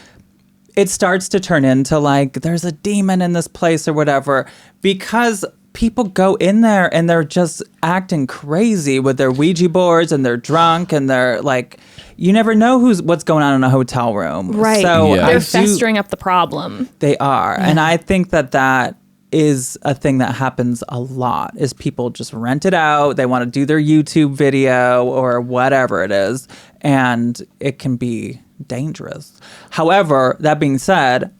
it starts to turn into like, there's a demon in this place or whatever, because people go in there and they're just acting crazy with their Ouija boards, and they're drunk, and they're like, you never know what's going on in a hotel room.
Right.
So
Yeah.
They're festering up the problem.
They are. And I think that is a thing that happens a lot, is people just rent it out. They want to do their YouTube video or whatever it is, and it can be dangerous. However, that being said,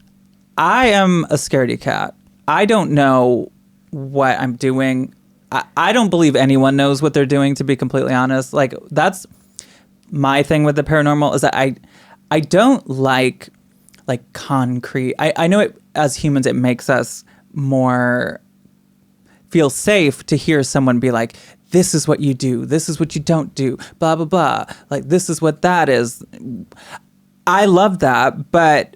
I am a scaredy cat. I don't know what I'm doing. I don't believe anyone knows what they're doing, to be completely honest. Like, that's my thing with the paranormal, is that I don't like concrete. I know it, as humans, it makes us more feel safe to hear someone be like, this is what you do, this is what you don't do, blah blah blah, like this is what that is. I love that, but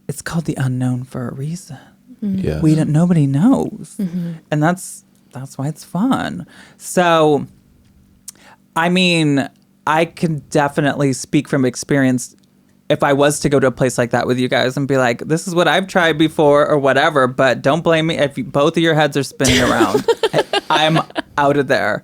it's called the unknown for a reason.
Yeah.
Nobody knows. And that's why it's fun. So I mean, I can definitely speak from experience if I was to go to a place like that with you guys and be like, this is what I've tried before or whatever, but don't blame me if both of your heads are spinning around. I'm out of there.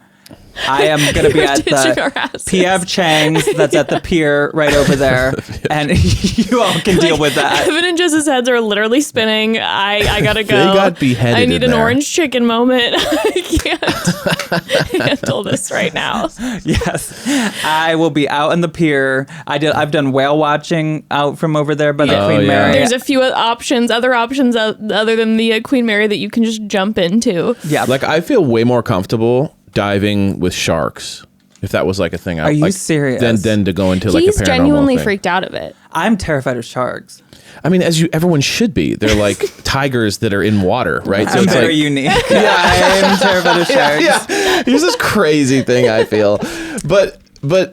I am going to be at
ditching our
the
asses.
P.F. Chang's that's at the pier right over there, and you all can deal with that.
Evan and Jess's heads are literally spinning. I gotta go.
They got beheaded
I need
in
an
there.
orange chicken moment. I can't handle this right now.
Yes, I will be out on the pier. I've done whale watching out from over there by the
Yeah.
Queen
Oh, yeah.
Mary.
There's a few other options other than the Queen Mary that you can just jump into.
yeah,
Like, I feel way more comfortable diving with sharks, if that was like a thing.
Are you
like,
serious?
Than to go into like a
He's
paranormal
genuinely
thing.
freaked out of it.
I'm terrified of sharks.
I mean, everyone should be. They're like tigers that are in water, right?
I'm
it's
very
like,
unique. I'm terrified of sharks.
yeah, here's this crazy thing I feel, but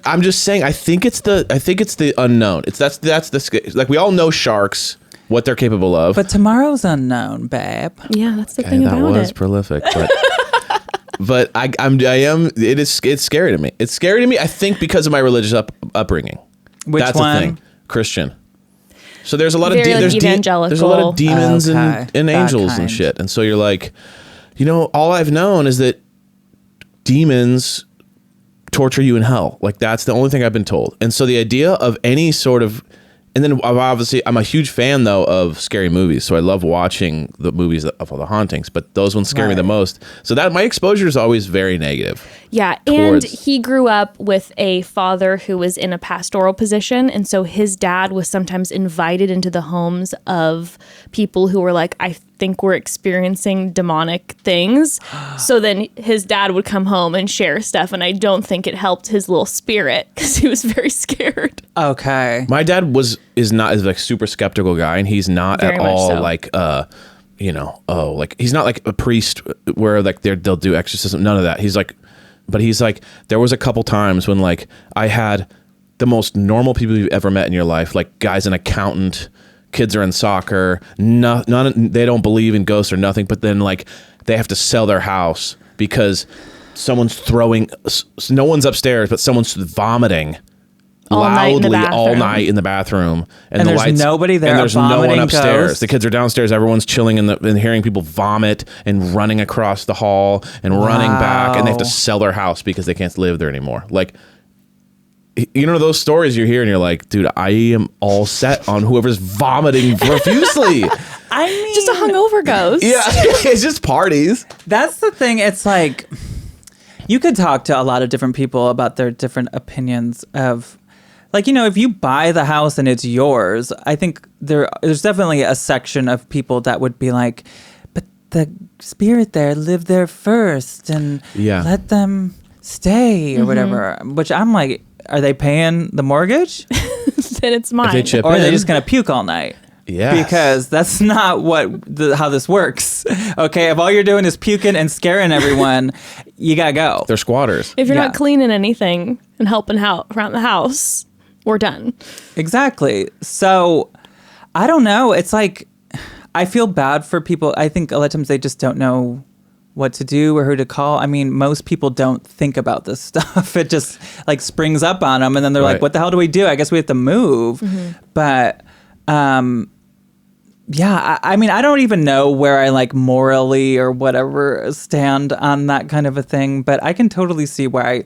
I'm just saying, I think it's the unknown. That's the like, we all know sharks, what they're capable of.
But tomorrow's unknown, babe.
Yeah, that's the
Okay,
thing
that
about
was
it.
prolific, but but it's scary to me. It's scary to me. I think because of my religious upbringing.
Which
That's
one?
the thing. Christian. So there's a lot
Very,
of
like,
there's a lot of demons
Okay.
and
That
angels and
kind.
shit. And so you're like, all I've known is that demons torture you in hell. Like that's the only thing I've been told. And so the idea of any sort of, and then obviously I'm a huge fan though of scary movies. So I love watching the movies of all the hauntings, but those ones scare me the most. So that my exposure is always very negative.
Yeah, and he grew up with a father who was in a pastoral position, and so his dad was sometimes invited into the homes of people who were like, I think we're experiencing demonic things. So then his dad would come home and share stuff, and I don't think it helped his little spirit because he was very scared.
Okay.
My dad is like super skeptical guy, and he's not
Very
at
much
all
so.
like like he's not like a priest where like they'll do exorcism. None of that. He's like, but he's like, there was a couple times when like I had the most normal people you've ever met in your life, like guys, an accountant, kids are in soccer, none they don't believe in ghosts or nothing, but then like they have to sell their house because someone's throwing, no one's upstairs, but someone's vomiting
All night in the
loudly all
bathroom.
night in the bathroom,
And
the
there's
lights,
nobody there,
and
a
there's no one
vomiting
upstairs.
ghost.
The kids are downstairs. Everyone's chilling and hearing people vomit and running across the hall and running back, and they have to
Wow.
sell their house because they can't live there anymore. Like, those stories you hear, and you're like, dude, I am all set on whoever's vomiting profusely.
I mean,
Just a hungover ghost.
Yeah, it's just parties.
that's the thing. It's like you could talk to a lot of different people about their different opinions of, like, if you buy the house and it's yours, I think there's definitely a section of people that would be like, but the spirit there lived there first, and
Yeah.
let them stay or whatever. Which I'm like, are they paying the mortgage,
Then it's mine.
If they chip
or are they
in,
just gonna puke all night?
Yes.
Because that's not how this works. Okay, if all you're doing is puking and scaring everyone, you gotta go.
they're squatters.
If you're
Yeah.
not cleaning anything and helping out around the house, we're done.
Exactly. So I don't know. It's like I feel bad for people. I think a lot of times they just don't know what to do or who to call. I mean, most people don't think about this stuff. It just like springs up on them, and then they're
Right.
like, "What the hell do we do? I guess we have to move." But yeah, I mean, I don't even know where I like morally or whatever stand on that kind of a thing, but I can totally see why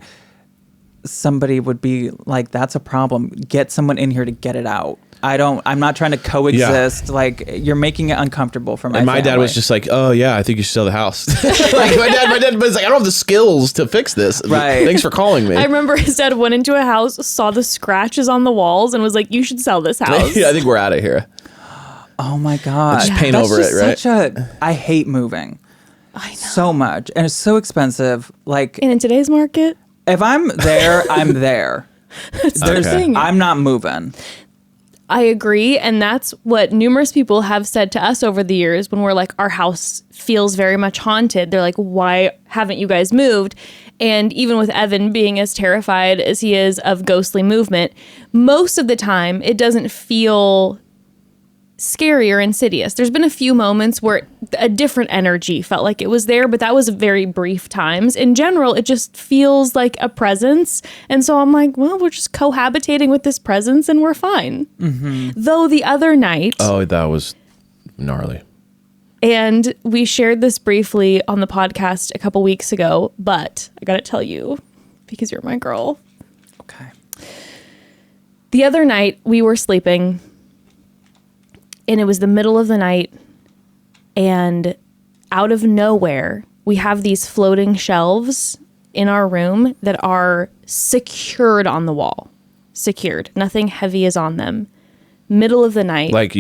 somebody would be like, that's a problem. Get someone in here to get it out. I'm not trying to coexist. Like, you're making it uncomfortable for my
And my dad
family.
was just like, "Oh yeah, I think you should sell the house." Like my dad was like, "I don't have the skills to fix this."
Right.
Thanks for calling me.
I remember his dad went into a house, saw the scratches on the walls, and was like, "You should sell this house."
Yeah, I think we're out of here.
Oh my God.
Just paint
That's
over
just
it, right?
I hate moving
I know.
so much. And it's so expensive. Like,
And in today's market,
if I'm there, I'm there.
that's the
Okay.
thing.
I'm not moving.
I agree. And that's what numerous people have said to us over the years when we're like, our house feels very much haunted. They're like, why haven't you guys moved? And even with Evan being as terrified as he is of ghostly movement, most of the time it doesn't feel scary or insidious. There's been a few moments where a different energy felt like it was there, but that was very brief times. In general, it just feels like a presence. And so I'm like, well, we're just cohabitating with this presence and we're fine. Though the other night,
Oh, that was gnarly.
and we shared this briefly on the podcast a couple weeks ago, but I gotta tell you, because you're my girl.
Okay.
The other night we were sleeping, and it was the middle of the night, and out of nowhere, we have these floating shelves in our room that are secured on the wall. Secured. Nothing heavy is on them. Middle of the night.
Like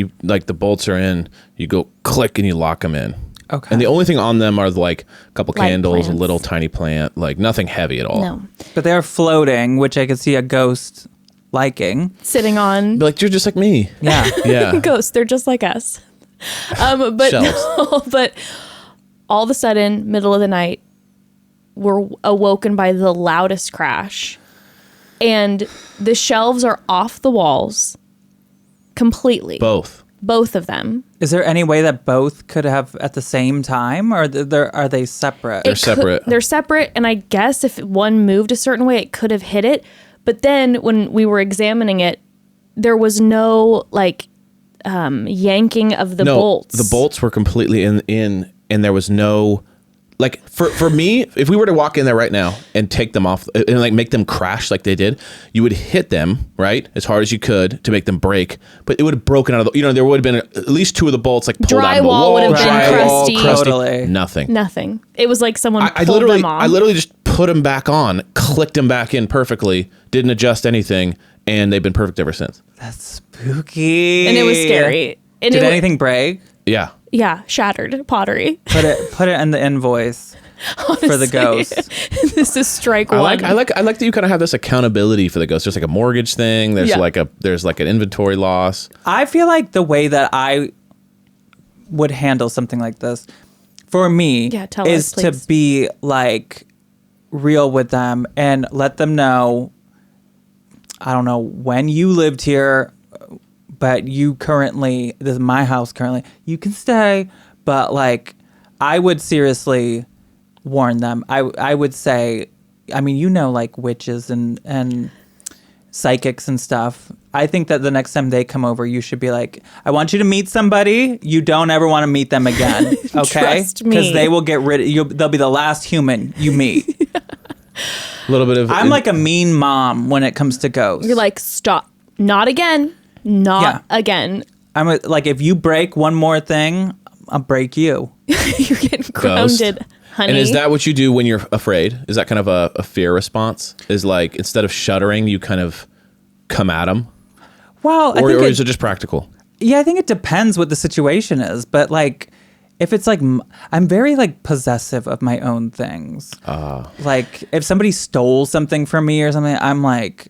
the bolts are in, you go click and you lock them in.
Okay.
And the only thing on them are like a couple
Light
candles, a
plants.
little tiny plant, like nothing heavy at all.
No.
But they're floating, which I could see a ghost liking.
Sitting on
Be like, you're just like me.
Yeah.
Yeah.
ghosts. They're just like us. But
Shelves.
no, but all of a sudden, middle of the night, we're awoken by the loudest crash. And the shelves are off the walls completely.
Both.
Of them.
Is there any way that both could have at the same time, or are they separate?
They're separate.
They're separate, and I guess if one moved a certain way, it could have hit it. But then when we were examining it, there was no like yanking of the bolts.
The bolts were completely in, and there was no. Like for me, if we were to walk in there right now and take them off and like make them crash like they did, you would hit them right as hard as you could to make them break, but it would have broken out of the. There would have been at least 2 of the bolts like pulled out of the wall.
Drywall would have been crusty.
Totally.
Nothing. It was like someone
I
pulled them off.
I literally just put them back on, clicked them back in perfectly, didn't adjust anything, and they've been perfect ever since.
That's spooky.
And it was scary. And
Did anything break?
Yeah.
Yeah, shattered pottery.
Put it in the invoice for the ghost.
This is strike one.
I like that you kind of have this accountability for the ghost. There's like a mortgage thing. There's like an inventory loss.
I feel like the way that I would handle something like this for me
tell
is
us, please.
to be like real with them and let them know, I don't know when you lived here, but you currently, this is my house currently, you can stay, but like I would seriously warn them. I would say, I mean, like witches and psychics and stuff. I think that the next time they come over, you should be like, I want you to meet somebody. You don't ever want to meet them again. Okay?
Trust me.
Because they will get rid of you. They'll be the last human you meet.
A little bit of.
I'm like a mean mom when it comes to ghosts.
You're like, stop. Not again. Not again.
Like, if you break one more thing, I'll break you.
You're getting grounded, honey.
And is that what you do when you're afraid? Is that kind of a fear response? Is like, instead of shuddering, you kind of come at them?
Well,
or is it just practical?
Yeah, I think it depends what the situation is. But like, if it's like, I'm very like possessive of my own things. Like if somebody stole something from me or something, I'm like,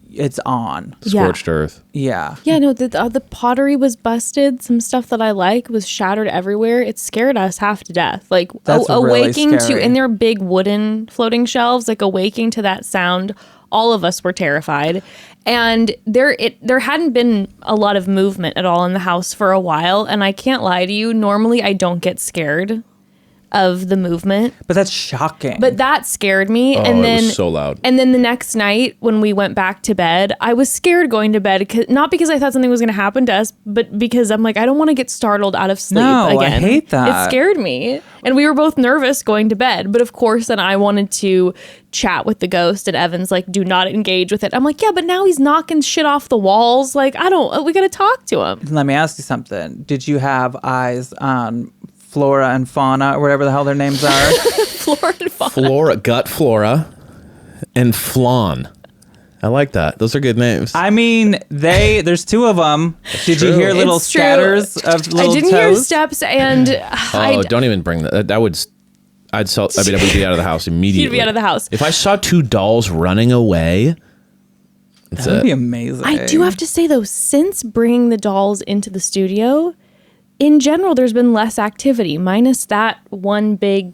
it's on.
Scorched earth.
Yeah.
Yeah, no, the pottery was busted. Some stuff that I like was shattered everywhere. It scared us half to death. Like
That's really
awaking
scary.
to, and they're big wooden floating shelves, like awaking to that sound, all of us were terrified. And there hadn't been a lot of movement at all in the house for a while. And I can't lie to you, normally I don't get scared of the movement.
But that's shocking.
But that scared me.
Oh,
and then
it was so loud.
And then the next night when we went back to bed, I was scared going to bed, not because I thought something was going to happen to us, but because I'm like, I don't want to get startled out of sleep
No,
again.
I hate that.
It scared me. And we were both nervous going to bed. But of course, then I wanted to chat with the ghost, and Evan's like, do not engage with it. I'm like, yeah, but now he's knocking shit off the walls. Like, we got to talk to him.
Let me ask you something. Did you have eyes on Flora and Fauna, or whatever the hell their names are?
Flora and Fauna.
Gut Flora, and Flan. I like that. Those are good names.
I mean, there's 2 of them. Did you
true.
hear little
It's true.
scatters of little
I didn't hear
toes?
steps, and
Don't even bring that. That would. I would be out of the house immediately.
You'd be out of the house.
If I saw 2 dolls running away,
That would be amazing.
I do have to say, though, since bringing the dolls into the studio, in general, there's been less activity, minus that one big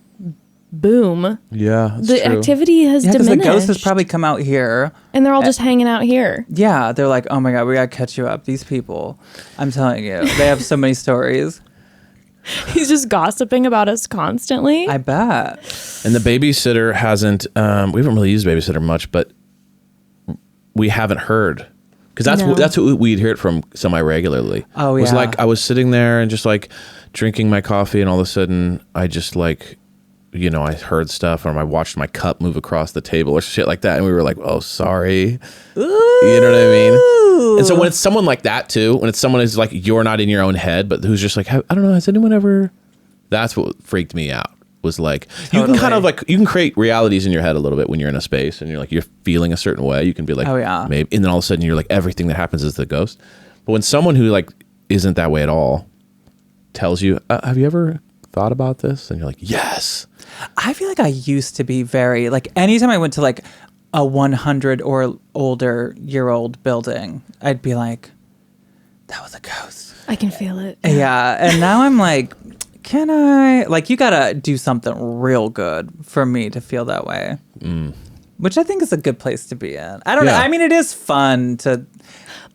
boom.
Yeah,
The activity has
because the
diminished.
ghost has probably come out here.
and they're all just hanging out here.
Yeah, they're like, oh my God, we got to catch you up. These people, I'm telling you, they have so many stories.
He's just gossiping about us constantly.
I bet.
And the babysitter hasn't. We haven't really used babysitter much, but we haven't heard. Because that's what we'd hear it from semi-regularly.
Oh,
It was
yeah.
like I was sitting there and just like drinking my coffee, and all of a sudden I just like, I heard stuff, or I watched my cup move across the table or shit like that, and we were like, oh, sorry.
Ooh.
You know what I mean? And so when it's someone like that too, when it's someone who's like, you're not in your own head, but who's just like, I don't know, has anyone ever? That's what freaked me out. Was like, you can kind of like, you can create realities in your head a little bit when you're in a space and you're feeling a certain way. You can be like,
Oh, yeah.
maybe, and then all of a sudden you're like, everything that happens is the ghost. But when someone who like isn't that way at all tells you, have you ever thought about this? And you're like, yes.
I feel like I used to be very, like, anytime I went to like a 100 or older year old building, I'd be like, that was a ghost.
I can feel it.
Yeah. And now I'm like, can I? Like, you got to do something real good for me to feel that way. Which I think is a good place to be in. I don't know. I mean, it is fun to.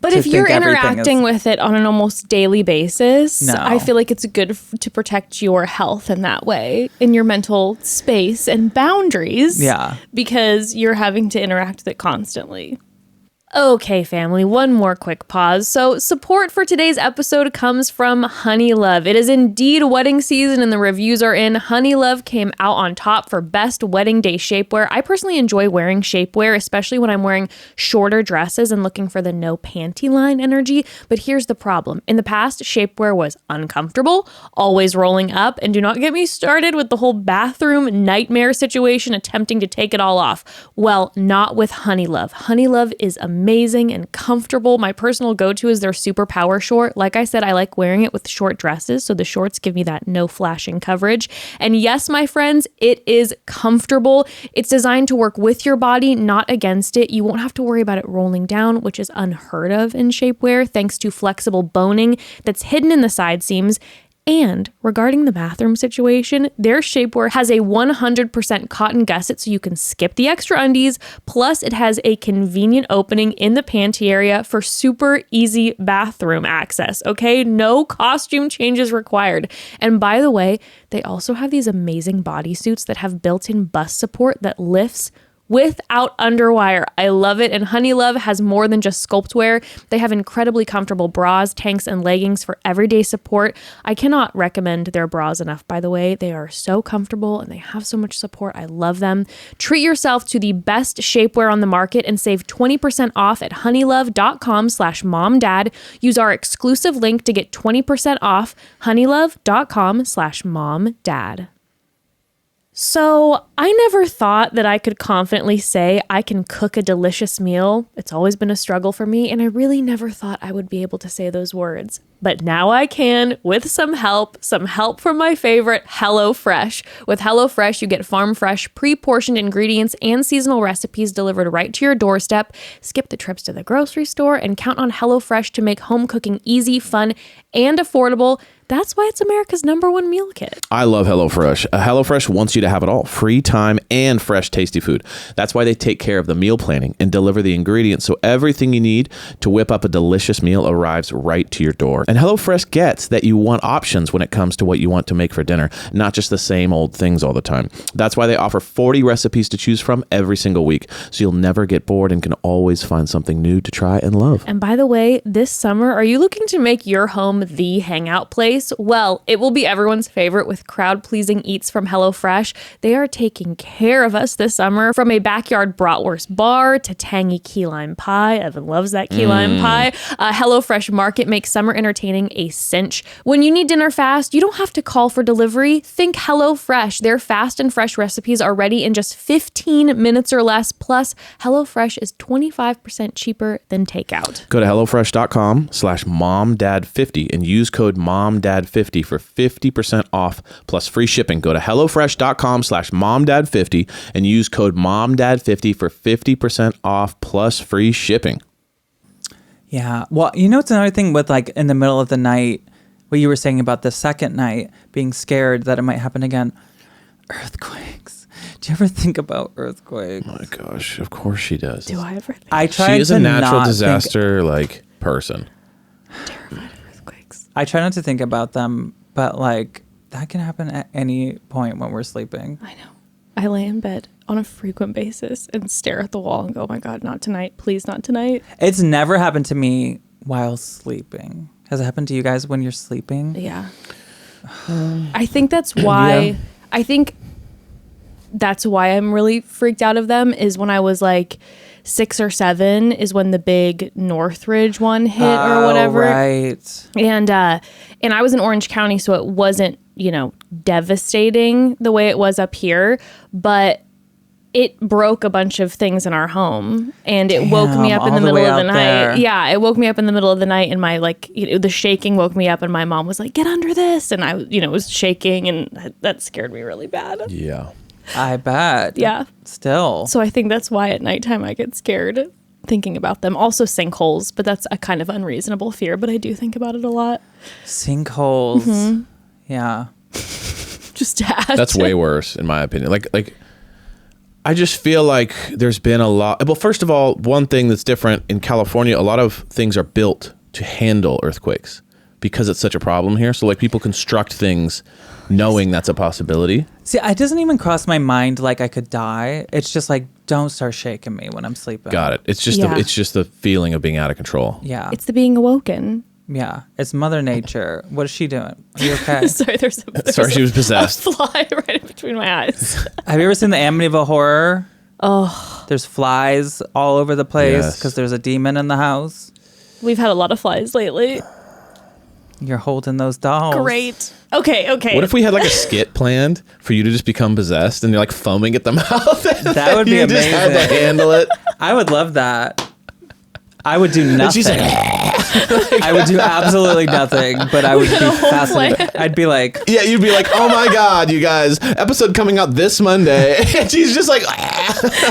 But
to
if you're
think everything
interacting
is-
with it on an almost daily basis,
No.
I feel like it's good to protect your health in that way, in your mental space and boundaries.
Yeah.
Because you're having to interact with it constantly. Okay, family, one more quick pause. So, support for today's episode comes from Honey Love. It is indeed wedding season and the reviews are in. Honey Love came out on top for best wedding day shapewear. I personally enjoy wearing shapewear, especially when I'm wearing shorter dresses and looking for the no panty line energy. But here's the problem. In the past, shapewear was uncomfortable, always rolling up, and do not get me started with the whole bathroom nightmare situation attempting to take it all off. Well, not with Honey Love. Honey Love is amazing and comfortable. My personal go-to is their super power short. Like I said, I like wearing it with short dresses, so the shorts give me that no flashing coverage. And yes, my friends, it is comfortable. It's designed to work with your body, not against it. You won't have to worry about it rolling down, which is unheard of in shapewear, thanks to flexible boning that's hidden in the side seams. And regarding the bathroom situation, their shapewear has a 100% cotton gusset, so you can skip the extra undies. Plus, it has a convenient opening in the panty area for super easy bathroom access, okay? No costume changes required. And by the way, they also have these amazing bodysuits that have built-in bust support that lifts without underwire. I love it. And Honey Love has more than just sculpt wear. They have incredibly comfortable bras, tanks, and leggings for everyday support. I cannot recommend their bras enough, by the way. They are so comfortable and they have so much support. I love them. Treat yourself to the best shapewear on the market and save 20% off at honeylove.com/momdad. Use our exclusive link to get 20% off, honeylove.com/momdad. So I never thought that I could confidently say I can cook a delicious meal. It's always been a struggle for me, and I really never thought I would be able to say those words. But now I can with some help from my favorite, HelloFresh. With HelloFresh, you get farm fresh, pre-portioned ingredients and seasonal recipes delivered right to your doorstep. Skip the trips to the grocery store and count on HelloFresh to make home cooking easy, fun, and affordable. That's why it's America's #1 meal kit.
I love HelloFresh. HelloFresh wants you to have it all. Free time and fresh, tasty food. That's why they take care of the meal planning and deliver the ingredients so everything you need to whip up a delicious meal arrives right to your door. And HelloFresh gets that you want options when it comes to what you want to make for dinner, not just the same old things all the time. That's why they offer 40 recipes to choose from every single week, so you'll never get bored and can always find something new to try and love.
And by the way, this summer, are you looking to make your home the hangout place? Well, it will be everyone's favorite with crowd-pleasing eats from HelloFresh. They are taking care of us this summer, from a backyard bratwurst bar to tangy key lime pie. Evan loves that key lime pie. HelloFresh Market makes summer entertaining a cinch. When you need dinner fast, you don't have to call for delivery. Think HelloFresh. Their fast and fresh recipes are ready in just 15 minutes or less. Plus, HelloFresh is 25% cheaper than takeout.
Go to HelloFresh.com/MomDad50 and use code MomDad50 for 50% off plus free shipping. Go to HelloFresh.com/MomDad50 and use code MomDad50 for 50% off plus free shipping.
Yeah. Well, you know, it's another thing with like in the middle of the night, what you were saying about the second night, being scared that it might happen again. Earthquakes. Do you ever think about earthquakes?
Oh my gosh, of course she does.
Do I ever think?
I try
She is
to
a natural
not
disaster person.
Terrified of earthquakes.
I try not to think about them, but like that can happen at any point when we're sleeping.
I know. I lay in bed on a frequent basis and stare at the wall and go, oh my God, not tonight. Please, not tonight.
It's never happened to me while sleeping. Has it happened to you guys when you're sleeping?
Yeah. I think that's why.
Yeah.
I think that's why I'm really freaked out of them is when I was like 6 or 7 is when the big Northridge one hit or whatever.
Right.
And I was in Orange County, so it wasn't, devastating the way it was up here, but it broke a bunch of things in our home, and it woke me up in the middle of the night.
There.
Yeah, it woke me up in the middle of the night, and my the shaking woke me up, and my mom was like, "Get under this," and I was shaking, and that scared me really bad.
Yeah.
I bet.
Yeah.
Still.
So I think that's why at nighttime I get scared thinking about them. Also sinkholes, but that's a kind of unreasonable fear, but I do think about it a lot.
Sinkholes.
Mm-hmm.
Yeah.
Just to add.
That's way worse in my opinion. Like I just feel like there's been a lot. Well, first of all, one thing that's different in California, a lot of things are built to handle earthquakes. because it's such a problem here. So like people construct things knowing that's a possibility.
See, it doesn't even cross my mind like I could die. It's just like, don't start shaking me when I'm sleeping.
Got it. It's just it's just the feeling of being out of control.
Yeah.
It's the being awoken.
Yeah. It's Mother Nature. What is she doing? Are you okay?
Sorry, there's
Sorry, she was possessed.
a fly right in between my eyes.
Have you ever seen the Amityville Horror?
Oh.
There's flies all over the place
Yes.
because there's a demon in the house.
We've had a lot of flies lately.
You're holding those dolls.
Great. Okay.
What if we had like a skit planned for you to just become possessed and you're like foaming at the mouth?
That would be
you
amazing.
just had to handle it.
I would love that. I would do nothing.
And she's like,
I would do absolutely nothing, but I would be fascinated. I'd be like,
yeah, you'd be like, oh my God, you guys, episode coming out this Monday. And she's just like,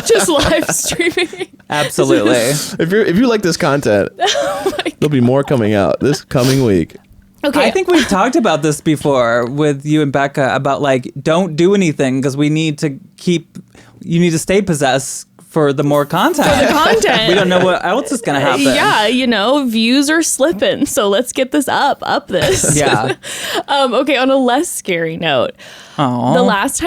just live streaming.
absolutely.
if you like this content, there'll be more coming out this coming week.
Okay.
I think we've talked about this before with you and Becca about like, don't do anything because you need to stay possessed for the more content.
the content.
We don't know what else is going to happen.
Yeah, views are slipping. So let's get this up this.
Yeah.
Okay, on a less scary note.
Aww.
The last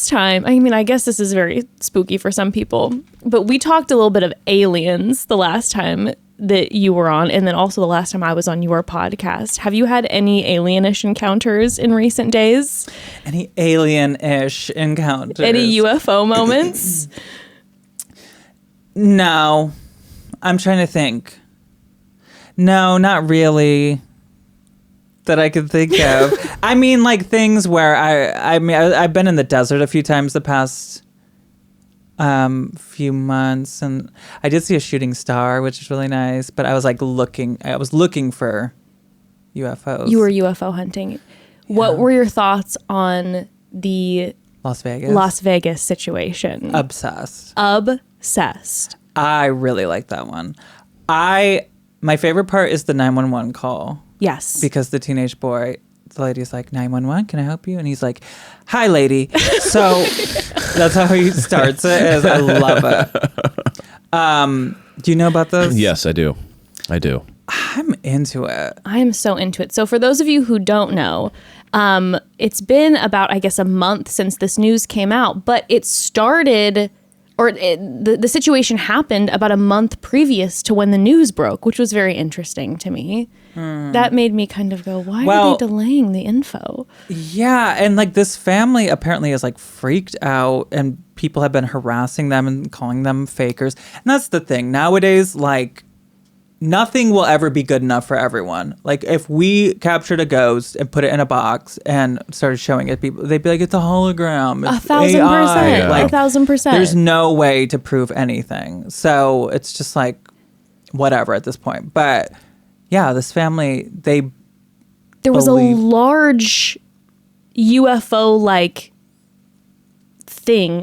time I mean, I guess this is very spooky for some people, but we talked a little bit of aliens the last time that you were on, and then also the last time I was on your podcast. Have you had any alienish encounters in recent days?
Any alien-ish encounters?
Any UFO moments?
No. I'm trying to think. No, not really. That I could think of. I mean, like things where I've been in the desert a few times the past few months, and I did see a shooting star, which is really nice. But I was like looking for UFOs.
You were UFO hunting. What were your thoughts on the
Las Vegas
situation?
Obsessed.
I
really like that one. My favorite part is the 911 call.
Yes.
Because the teenage boy, the lady's like, 911, can I help you? And he's like, hi, lady. So that's how he starts it. Is I love it. Do you know about this?
Yes, I do.
I'm into it.
I am so into it. So for those of you who don't know, it's been about, I guess, a month since this news came out, but it started... the situation happened about a month previous to when the news broke, which was very interesting to me. That made me kind of go, why are they delaying the info?
Yeah, and like this family apparently is like freaked out, and people have been harassing them and calling them fakers. And that's the thing. Nowadays, like, nothing will ever be good enough for everyone. Like, if we captured a ghost and put it in a box and started showing it to people, they'd be like, it's a hologram. It's
1,000%.
AI. Like,
1,000%.
There's no way to prove anything. So it's just like, whatever at this point. But yeah, this family,
there was a large UFO-like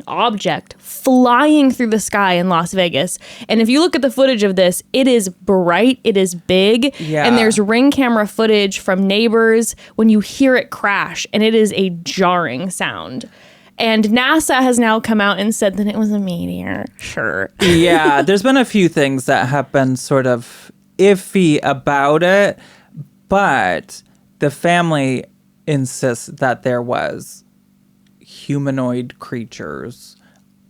object flying through the sky in Las Vegas. And if you look at the footage of this, it is bright, it is big, and there's ring camera footage from neighbors when you hear it crash, and it is a jarring sound. And NASA has now come out and said that it was a meteor. Sure.
Yeah, there's been a few things that have been sort of iffy about it, but the family insists that there was humanoid creatures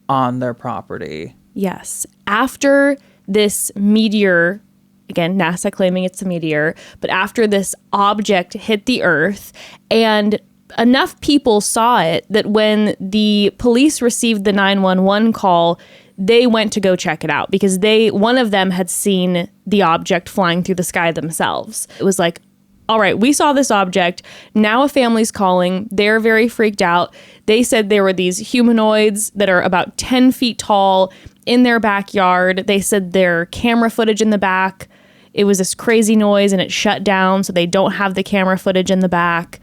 on their property.
Yes. After this meteor, again, NASA claiming it's a meteor, but after this object hit the Earth, and enough people saw it that when the police received the 911 call, they went to go check it out because one of them had seen the object flying through the sky themselves. It was like, all right, we saw this object. Now a family's calling. They're very freaked out. They said there were these humanoids that are about 10 feet tall in their backyard. They said their camera footage in the back, it was this crazy noise and it shut down, so they don't have the camera footage in the back.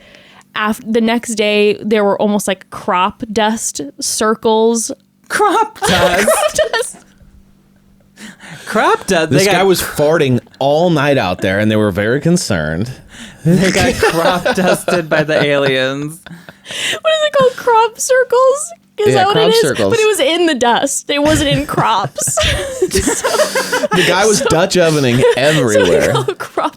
The next day, there were almost like crop dust circles.
Crop dust? Crop dust.
This guy was farting all night out there, and they were very concerned.
They got crop dusted by the aliens.
What is it called? Crop circles? Is that what
crop
it is?
circles.
But it was in the dust. It wasn't in crops.
The guy was Dutch ovening everywhere.
Crop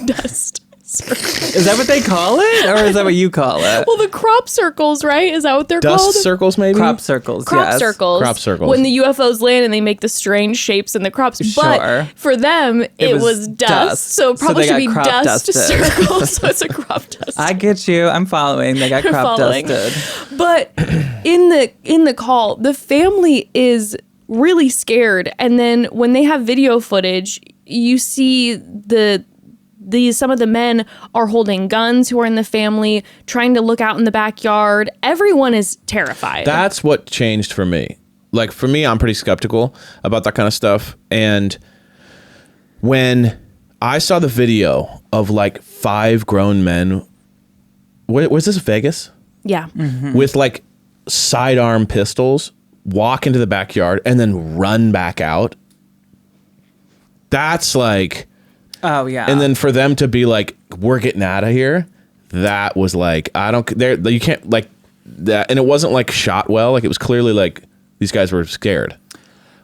dust circles.
Is that what they call it? Or is that what you call it?
Well, the crop circles, right? Is that what they're
Dust
called?
circles, maybe?
Crop circles,
Crop
yes.
circles.
Crop circles.
When the UFOs land and they make the strange shapes in the crops.
Sure.
But for them, it was dust. So it probably
they
should be
got crop
dust
dusted.
circles. So it's a crop dust.
I get you. I'm following. They got
You're
crop
following.
dusted.
But in the call, the family is really scared. And then when they have video footage, you see some of the men are holding guns who are in the family, trying to look out in the backyard. Everyone is terrified.
That's what changed for me. Like, for me, I'm pretty skeptical about that kind of stuff. And when I saw the video of like 5 grown men, was this Vegas?
Yeah.
With like sidearm pistols, walk into the backyard and then run back out. That's like...
Oh, yeah.
And then for them to be like, we're getting out of here, that was like, you can't like that. And it wasn't like shot well. Like, it was clearly like these guys were scared.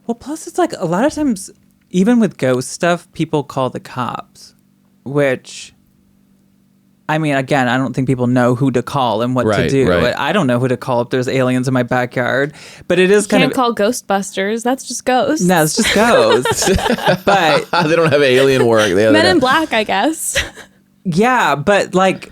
Well, plus it's like a lot of times, even with ghost stuff, people call the cops, which, I mean, again, I don't think people know who to call and what to do.
Right.
I don't know who to call if there's aliens in my backyard, but it is kind
Can't
of...
call Ghostbusters. That's just ghosts.
No, it's just ghosts. But
They don't have alien work.
Men in Black, I guess.
yeah, but like,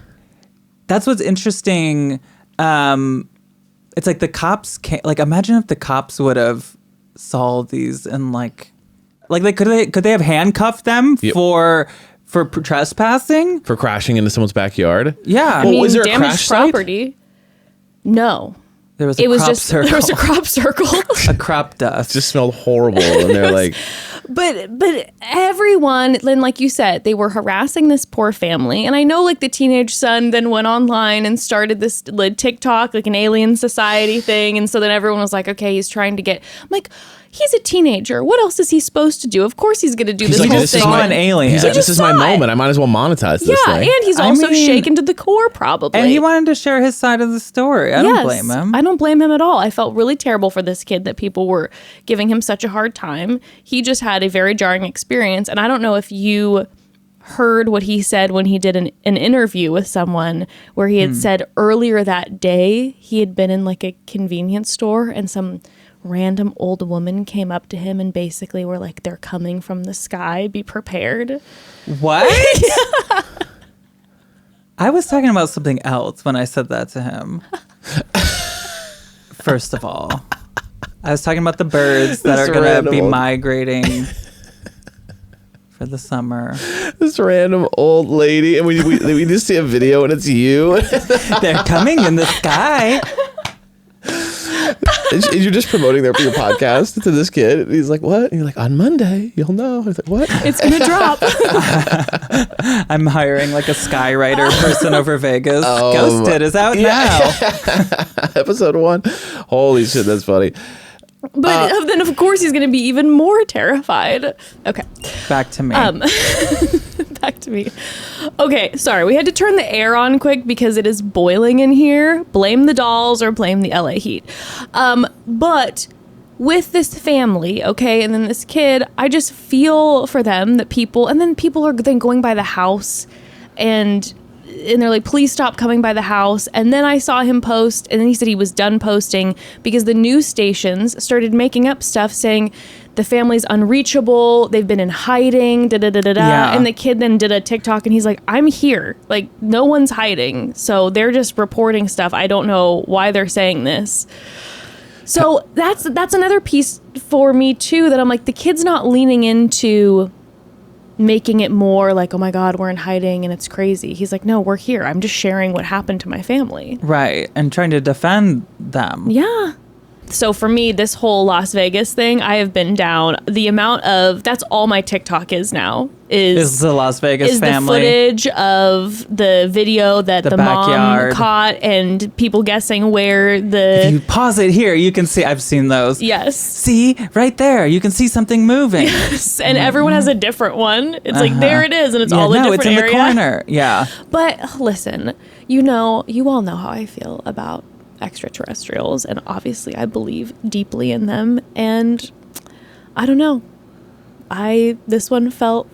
that's what's interesting. It's like the cops can't, like, imagine if the cops would have solved these and like they could they have handcuffed them
Yep.
for trespassing?
For crashing into someone's backyard.
Yeah.
Well, was there a
damaged
crash site?
property. No.
There was a
It was
crop
just
circle.
there was a crop circle.
a crop dust.
It just smelled horrible. And they're like,
But everyone, then like you said, they were harassing this poor family. And I know like the teenage son then went online and started this like, TikTok, like an alien society thing. And so then everyone was like, okay, he's trying to get... I'm like, he's a teenager. What else is he supposed to do? Of course he's going to do this
like,
whole
this is
thing.
saw an alien.
He's like,
He
this
just
is my
saw it.
moment. I might as well monetize this
Yeah,
thing.
and he's
I
also
mean-
shaken to the core probably.
And he wanted to share his side of the story. I don't blame him.
I don't blame him at all. I felt really terrible for this kid that people were giving him such a hard time. He just had a very jarring experience. And I don't know if you heard what he said when he did an interview with someone where he had said earlier that day he had been in like a convenience store and some random old woman came up to him and basically were like, they're coming from the sky, be prepared.
What? I was talking about something else when I said that to him. First of all, I was talking about the birds that
This
are going to
random
be
old-
migrating for the summer.
This random old lady. And we just see a video and it's you.
They're coming in the sky.
You're just promoting your podcast to this kid. And he's like, what? And you're like, on Monday, you'll know. I was like, what?
It's gonna drop.
I'm hiring like a skywriter person over Vegas.
Oh,
Ghosted is out now.
Episode 1. Holy shit, that's funny.
But then of course he's gonna be even more terrified. Okay.
Back to me.
Back to me. Okay, sorry. We had to turn the air on quick because it is boiling in here. Blame the dolls or blame the LA heat. But with this family, okay, and then this kid, I just feel for them that people are then going by the house and they're like, please stop coming by the house. And then I saw him post, and then he said he was done posting because the news stations started making up stuff saying the family's unreachable, they've been in hiding, da-da-da-da-da.
Yeah.
And the kid then did a TikTok, and he's like, I'm here. Like, no one's hiding. So they're just reporting stuff. I don't know why they're saying this. So that's another piece for me, too, that I'm like, the kid's not leaning into making it more like, oh my God, we're in hiding and it's crazy. He's like, no, we're here. I'm just sharing what happened to my family.
Right. And trying to defend them.
Yeah. So for me, this whole Las Vegas thing, I have been down. The amount of, that's all my TikTok is now.
Is the Las Vegas
is
family.
the footage of the video that the
backyard.
mom caught and people guessing where
If you
the...
pause it here, you can see. I've seen those.
Yes.
See, right there, you can see something moving.
And everyone has a different one. It's like, there it is. And it's all a
no,
different
it's in
area.
the corner. Yeah.
But listen, you all know how I feel about extraterrestrials, and obviously I believe deeply in them. And I don't know. This one felt,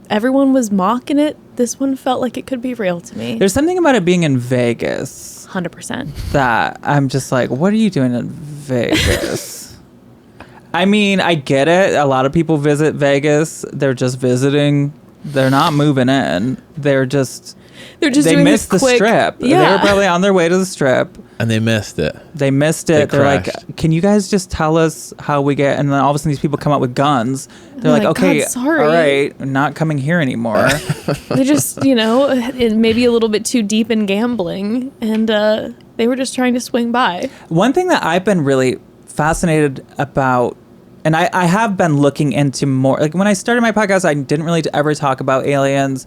everyone was mocking it. This one felt like it could be real to me.
There's something about it being in Vegas
100%.
that I'm just like, what are you doing in Vegas? I mean, I get it. A lot of people visit Vegas. They're just visiting. They're not moving in. They
doing
missed the
quick,
strip.
yeah.
They were probably on their way to the strip.
And they missed it.
They missed it.
They
They're like,
crashed.
can you guys just tell us how we get? And then all of a sudden these people come out with guns. They're like,
like,
okay,
God, sorry.
all right, I'm not coming here anymore.
They just, maybe a little bit too deep in gambling, and they were just trying to swing by.
One thing that I've been really fascinated about, and I have been looking into more, like when I started my podcast, I didn't really ever talk about aliens,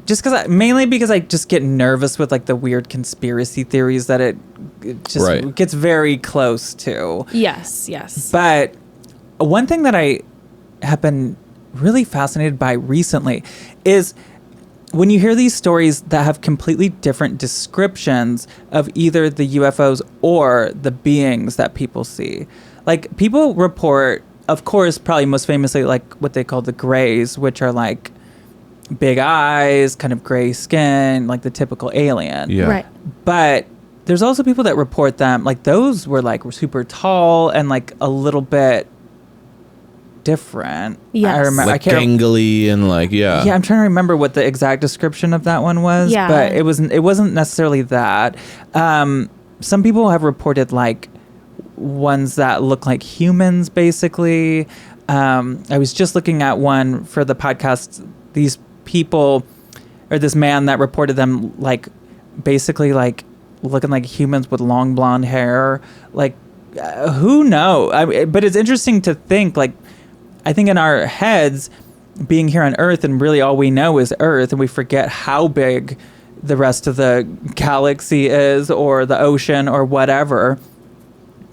just mainly because I just get nervous with like the weird conspiracy theories that it just gets very close to.
Yes.
But one thing that I have been really fascinated by recently is when you hear these stories that have completely different descriptions of either the UFOs or the beings that people see. Like, people report, of course, probably most famously, like what they call the grays, which are like big eyes, kind of gray skin, like the typical alien.
Yeah.
Right.
But there's also people that report them, like those were like super tall and like a little bit different.
Yes.
I remember.
Like gangly and like, yeah.
Yeah, I'm trying to remember what the exact description of that one was.
Yeah.
But it wasn't necessarily that. Some people have reported like ones that look like humans, basically. I was just looking at one for the podcast. These people, or this man that reported them like basically like looking like humans with long blonde hair. Like, who knows? But it's interesting to think, like, I think in our heads, being here on Earth, and really all we know is Earth, and we forget how big the rest of the galaxy is, or the ocean, or whatever.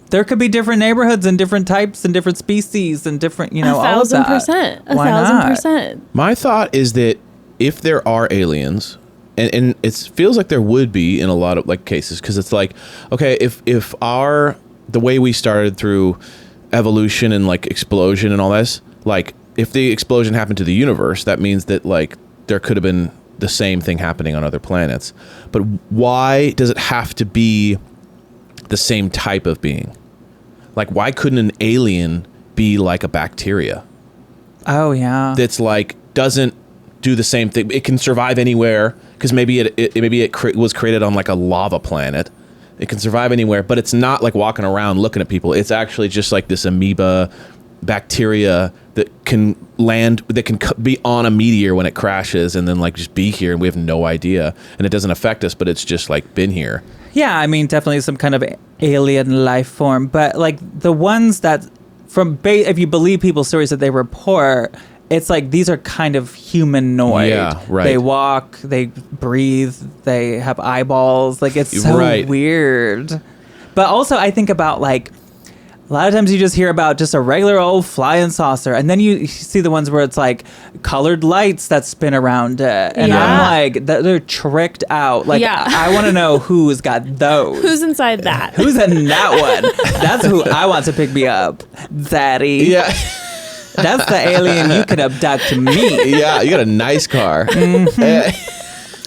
There could be different neighborhoods and different types and different species and different, all of that.
1,000%.
Why not?
1,000%.
My thought is that if there are aliens, and it feels like there would be in a lot of like cases, because it's like, okay, if the way we started through evolution and like explosion and all this, like if the explosion happened to the universe, that means that like there could have been the same thing happening on other planets. But why does it have to be the same type of being? Like, why couldn't an alien be like a bacteria?
Oh, yeah.
That's like, doesn't do the same thing. It can survive anywhere, because maybe it was created on like a lava planet. It can survive anywhere, but it's not like walking around looking at people. It's actually just like this amoeba bacteria that can land, that can be on a meteor when it crashes, and then like just be here, and we have no idea, and it doesn't affect us, but it's just like been here.
Yeah, I mean, definitely some kind of alien life form. But like the ones that, if you believe people's stories that they report, it's like these are kind of humanoid. Yeah, right. They walk, they breathe, they have eyeballs. Like, it's so weird. But also I think about like, a lot of times you just hear about just a regular old flying saucer, and then you see the ones where it's like colored lights that spin around it. And I'm like, they're tricked out. Like, I want to know who's got those.
Who's inside that?
Who's in that one? That's who I want to pick me up. Daddy.
Yeah.
That's the alien you could abduct me.
Yeah, you got a nice car.
Mm-hmm.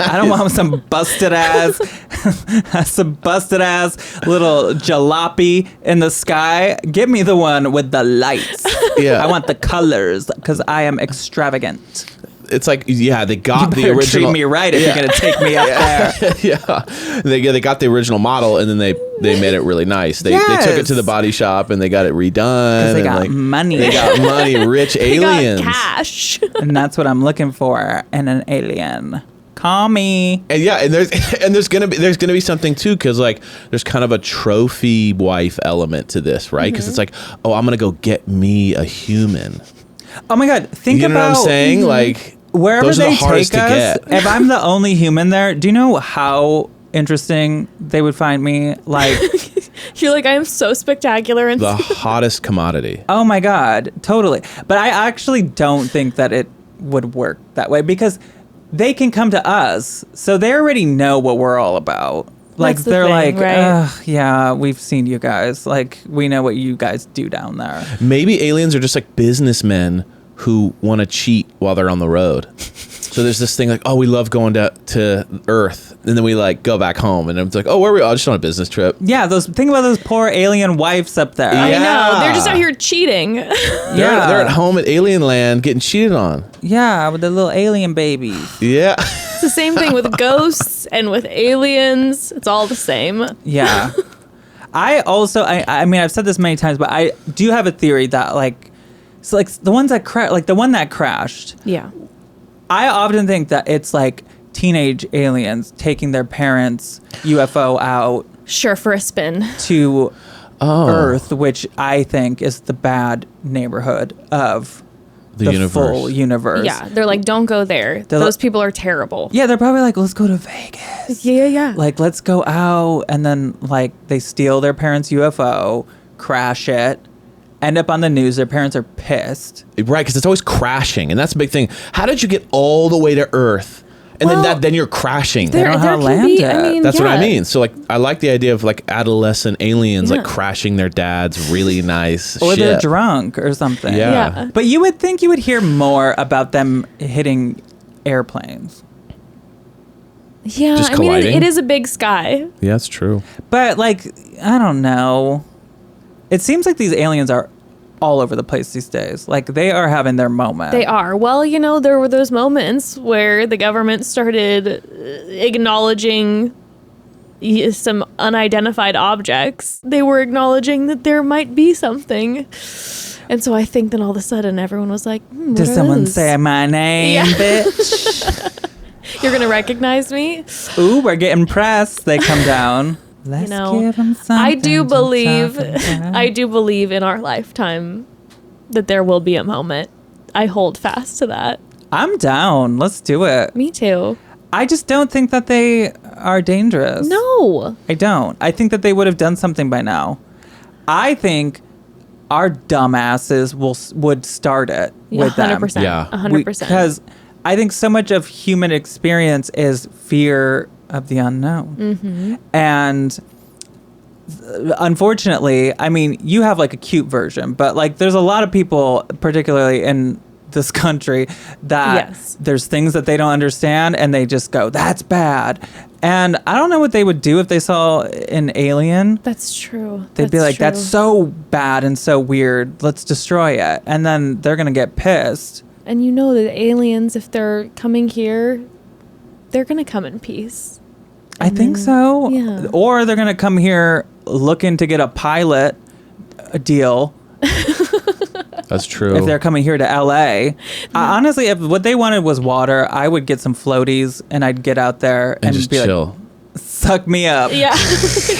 I don't want some busted ass little jalopy in the sky. Give me the one with the lights. Yeah. I want the colors, because I am extravagant.
It's like, yeah, they got the original.
Treat me right if you're gonna take me up there.
Yeah, they got the original model, and then they made it really nice. They took it to the body shop, and they got it redone.
Because they got money.
They got money, rich aliens.
They got cash.
And that's what I'm looking for in an alien. Call me.
And yeah, and there's gonna be something too, because like there's kind of a trophy wife element to this, right? Because it's like, oh, I'm gonna go get me a human.
Oh my God, think
you know
about
what I'm saying? Like,
wherever
those are
they
the hardest
take us.
to get.
If I'm the only human there, do you know how interesting they would find me? Like,
you're like, I am so spectacular and
the hottest commodity.
Oh my God, totally. But I actually don't think that it would work that way, because they can come to us, so they already know what we're all about. Like
That's the
they're
thing,
like,
right?
"Ugh, yeah, we've seen you guys. Like we know what you guys do down there."
Maybe aliens are just like businessmen who want to cheat while they're on the road. So there's this thing like, oh, we love going to Earth, and then we like go back home, and it's like, oh, where are we? Oh, just on a business trip.
Yeah, think about those poor alien wives up there.
I
Yeah.
know. They're just out here cheating.
They're at home at alien land getting cheated on.
Yeah, with the little alien babies.
Yeah.
It's the same thing with ghosts and with aliens. It's all the same.
Yeah. I mean, I've said this many times, but I do have a theory that like the ones that the one that crashed.
Yeah.
I often think that it's like teenage aliens taking their parents' UFO out
Sure, for a spin.
to Earth, which I think is the bad neighborhood of the
universe.
full universe.
Yeah, they're like, don't go there. Those people are terrible.
Yeah, they're probably like, let's go to Vegas.
Yeah.
Like, let's go out. And then, like, they steal their parents' UFO, crash it, end up on the news. Their parents are pissed.
Right, because it's always crashing, and that's a big thing. How did you get all the way to Earth, and then you're crashing?
They don't know how to land it.
That's what I mean. So like, I like the idea of like adolescent aliens like crashing their dad's really nice
Or
ship.
they're drunk or something.
Yeah.
But you would think you would hear more about them hitting airplanes.
Yeah,
Just
I mean,
colliding?
it is a big sky.
Yeah, that's true.
But, like, I don't know. It seems like these aliens are all over the place these days. Like, they are having their moment.
They are. Well, there were those moments where the government started acknowledging some unidentified objects. They were acknowledging that there might be something. And so I think then all of a sudden everyone was like, what
Did
are
someone
those?
say my name,
Yeah.
bitch?
You're going to recognize me?
Ooh, we're getting pressed. They come down. Let's give 'em something
I do
to
believe
talk about.
I do believe in our lifetime that there will be a moment. I hold fast to that.
I'm down. Let's do it.
Me too.
I just don't think that they are dangerous.
No.
I don't. I think that they would have done something by now. I think our dumbasses would start it with them.
100%.
Yeah.
100%.
Because I think so much of human experience is fear of the unknown.
Mm-hmm.
And unfortunately, I mean, you have like a cute version, but like there's a lot of people, particularly in this country, that
Yes.
there's things that they don't understand and they just go, that's bad. And I don't know what they would do if they saw an alien.
That's true.
They'd be like, that's so bad and so weird. Let's destroy it. And then they're going to get pissed.
And you know that aliens, if they're coming here, they're going to come in peace.
I think so.
yeah.
Or they're going to come here looking to get a pilot deal.
That's true.
If they're coming here to LA. Honestly, if what they wanted was water, I would get some floaties and I'd get out there
and just
be
chill.
like, suck me up.
Yeah.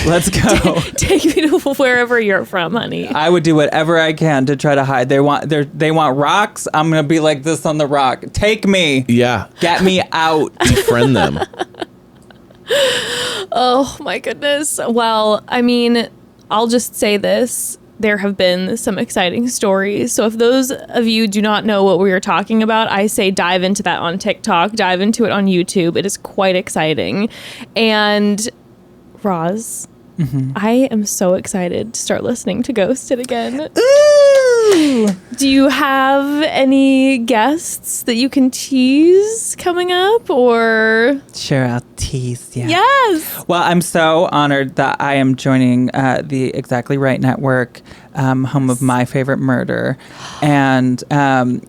Let's go.
Take me to wherever you're from, honey.
I would do whatever I can to try to hide. They want rocks. I'm going to be like this on the rock. Take me.
Yeah.
Get me out.
Befriend them.
Oh my goodness. Well, I mean, I'll just say this. There have been some exciting stories. So if those of you do not know what we are talking about, I say dive into that on TikTok, dive into it on YouTube. It is quite exciting. And Roz, I am so excited to start listening to Ghosted again.
Ooh.
Do you have any guests that you can tease coming up or?
Sure, I'll tease you.
Yes.
Well, I'm so honored that I am joining the Exactly Right Network, home of My Favorite Murder. And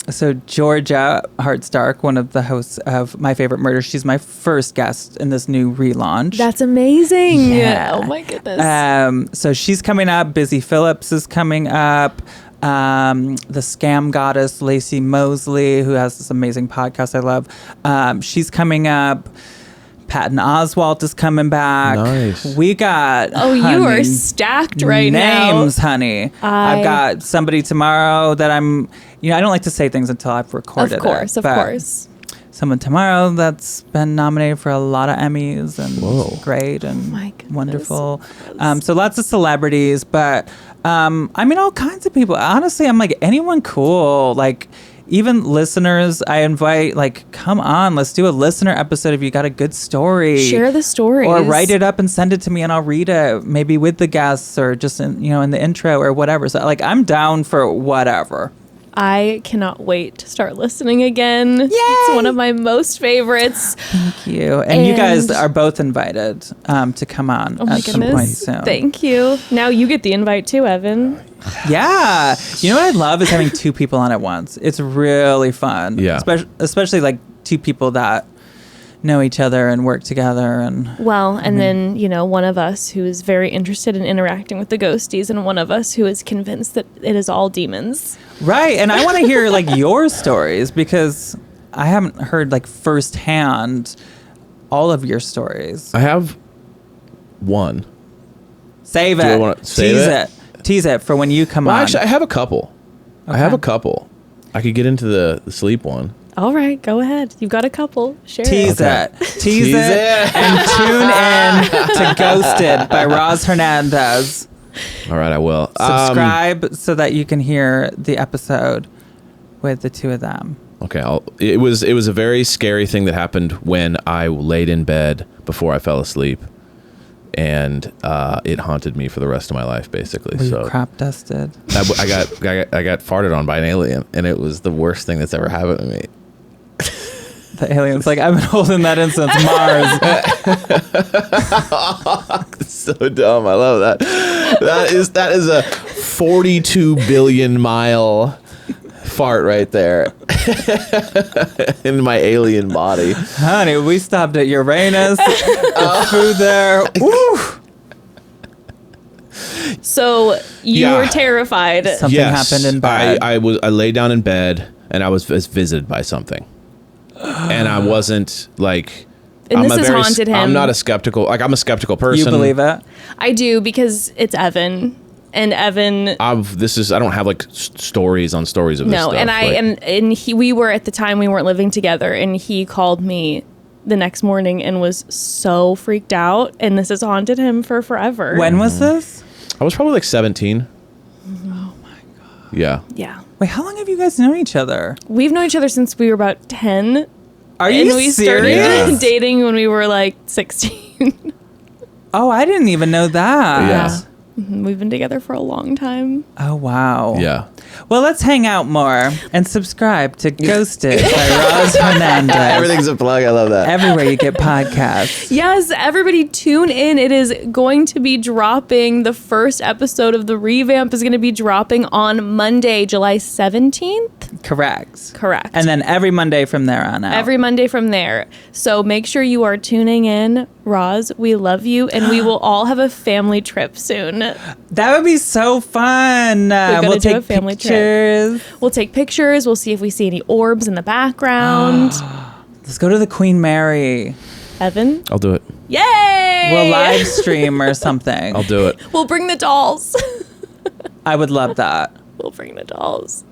so Georgia Hartstark, one of the hosts of My Favorite Murder, she's my first guest in this new relaunch.
That's amazing.
Yeah.
Oh my goodness.
So she's coming up. Busy Phillips is coming up. The scam goddess Lacey Mosley, who has this amazing podcast I love, she's coming up. Patton Oswalt is coming back.
Nice.
We got
you are stacked right
names,
now.
honey. I've got somebody tomorrow that I'm. I don't like to say things until I've recorded it.
Of course.
Someone tomorrow that's been nominated for a lot of Emmys and
Whoa.
great and
my goodness.
wonderful. So lots of celebrities, but I mean all kinds of people. Honestly, I'm like anyone cool. Like even listeners, I invite, like, come on, let's do a listener episode if you got a good story.
Share the stories.
Or write it up and send it to me and I'll read it, maybe with the guests or just in, in the intro or whatever. So, like, I'm down for whatever.
I cannot wait to start listening again. Yay! It's one of my most favorites.
Thank you. And you guys are both invited to come on
Oh my
at some point
goodness.
soon.
Thank you. Now you get the invite too, Evan.
Yeah. You know what I love is having two people on at once. It's really fun.
Yeah.
Especially like two people that know each other and work together. And
Well, and then, one of us who is very interested in interacting with the ghosties and one of us who is convinced that it is all demons.
right. And I want to hear like your stories because I haven't heard like firsthand all of your stories.
I have one.
Save
Do I
it.
wanna save
Tease
it?
Tease it for when you come
Well,
on.
actually, I have a couple. I have a couple. I could get into the sleep one.
All right, go ahead. You've got a couple. Share
Tease
Okay.
it. Tease it. And tune in to Ghosted by Roz Hernandez.
All right, I will.
Subscribe so that you can hear the episode with the two of them.
Okay, it was a very scary thing that happened when I laid in bed before I fell asleep, and it haunted me for the rest of my life, basically.
Were you
So
crop dusted?
I got farted on by an alien, and it was the worst thing that's ever happened to me.
The alien's like, I've been holding that in since Mars.
It's so dumb. I love that. That is a 42 billion mile fart right there in my alien body.
Honey, we stopped at Uranus. The food there. Woo!
So you
Yeah.
were terrified.
Something happened in bed.
I lay down in bed and I was visited by something, and I wasn't like.
And this has haunted him.
I'm not a skeptical. Like, I'm a skeptical person.
You believe it?
I do, because it's Evan. And Evan...
I don't have like stories on stories of this
No,
stuff.
and we were, at the time, we weren't living together, and he called me the next morning and was so freaked out, and this has haunted him for forever.
When was this?
I was probably like 17.
Oh my God.
Yeah.
Yeah.
Wait, how long have you guys known each other?
We've known each other since we were about 10.
Are
And
you
we
serious?
started dating when we were like 16.
Oh, I didn't even know that.
Yeah.
We've been together for a long time.
Oh, wow.
Yeah.
Well, let's hang out more and subscribe to Ghosted by Roz Hernandez.
Everything's a plug. I love that.
Everywhere you get podcasts.
Yes, everybody tune in. It is going to be dropping. The first episode of the revamp is going to be dropping on Monday, July 17th.
Correct.
Correct.
And then every Monday from there on out.
Every Monday from there. So make sure you are tuning in. Roz, we love you, and we will all have a family trip soon.
That would be so fun.
gonna
We'll
do a
take
family trip.
pictures.
We'll take pictures. We'll see if we see any orbs in the background.
Let's go to the Queen Mary.
Evan?
I'll do it.
Yay!
We'll live stream or something.
I'll do it.
We'll bring the dolls.
I would love that.
We'll bring the dolls.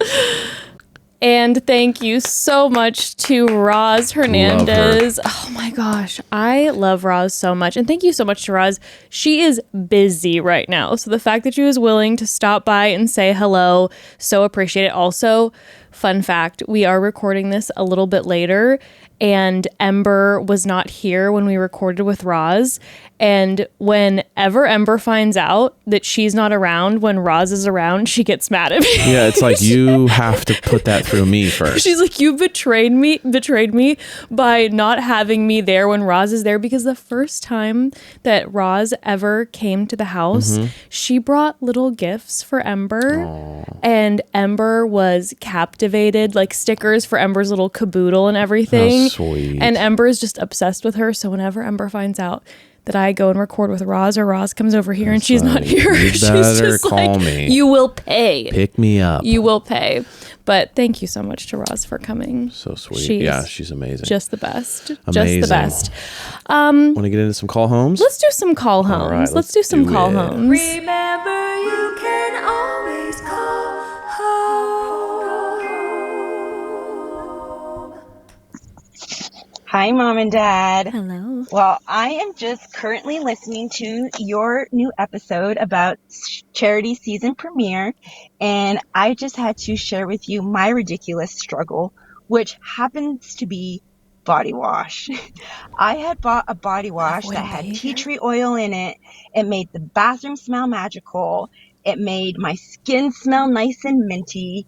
And thank you so much to Roz Hernandez. Oh my gosh, I love Roz so much. And thank you so much to Roz. She is busy right now. So the fact that she was willing to stop by and say hello, so appreciate it. Also, fun fact, we are recording this a little bit later, and Ember was not here when we recorded with Roz. And whenever Ember finds out that she's not around when Roz is around, she gets mad at me.
Yeah, it's like you have to put that through me first.
She's like, you betrayed me by not having me there when Roz is there, because the first time that Roz ever came to the house, she brought little gifts for Ember. And Ember was captivated, like stickers for Ember's little caboodle and everything.
How sweet.
And Ember is just obsessed with her. So whenever Ember finds out that I go and record with Roz, or Roz comes over here and she's not here,
you
she's
better
just
call
like,
me.
you will pay.
Pick me up.
You will pay. But thank you so much to Roz for coming.
So sweet.
She's
She's amazing.
Just the best. Just
Amazing.
the best.
Want to get into some call homes?
Let's do some call homes.
All right,
let's do some
do
call
it.
homes.
Remember, you can always call home.
Hi, Mom and Dad.
Hello.
Well, I am just currently listening to your new episode about charity season premiere, and I just had to share with you my ridiculous struggle, which happens to be body wash. I had bought a body wash that had tea tree oil in it. It made the bathroom smell magical. It made my skin smell nice and minty.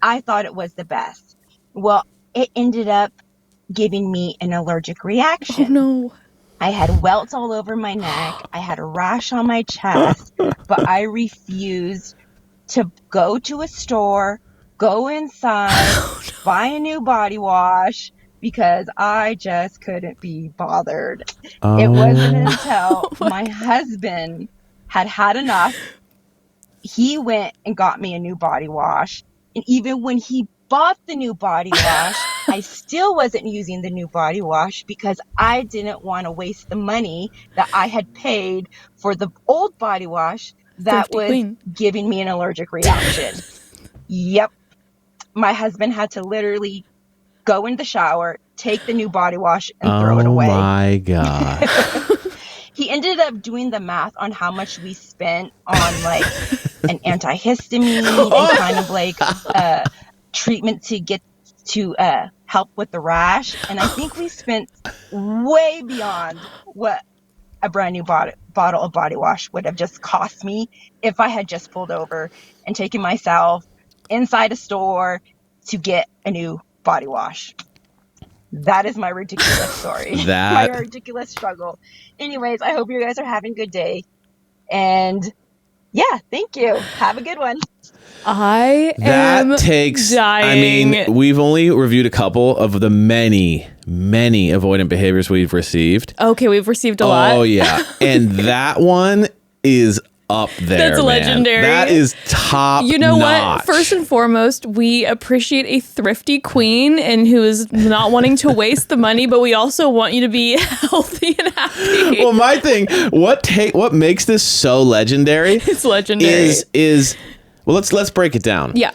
I thought it was the best. Well, it ended up giving me an allergic reaction.
Oh no.
I had welts all over my neck. I had a rash on my chest, but I refused to go to a store, go inside, buy a new body wash because I just couldn't be bothered. It wasn't until my husband had enough. He went and got me a new body wash. And even when he bought the new body wash, I still wasn't using the new body wash because I didn't want to waste the money that I had paid for the old body wash that
Thrifty
was
queen.
giving me an allergic reaction. Yep. My husband had to literally go in the shower, take the new body wash, and throw it away.
Oh my God.
He ended up doing the math on how much we spent on like an antihistamine and kind of like treatment to get to help with the rash. And I think we spent way beyond what a brand new bottle of body wash would have just cost me if I had just pulled over and taken myself inside a store to get a new body wash. That is my ridiculous story. My ridiculous struggle. Anyways, I hope you guys are having a good day. And yeah, thank you. Have a good one.
I am dying.
I mean, we've only reviewed a couple of the many avoidant behaviors we've received.
Okay, we've received a lot.
Oh yeah. And that one is up there.
That's
man.
legendary.
That is top
You know
notch.
what? First and foremost, we appreciate a thrifty queen and who is not wanting to waste the money, but we also want you to be healthy and happy.
Well, my thing, what makes this so legendary
It's legendary.
is well, let's break it down.
Yeah.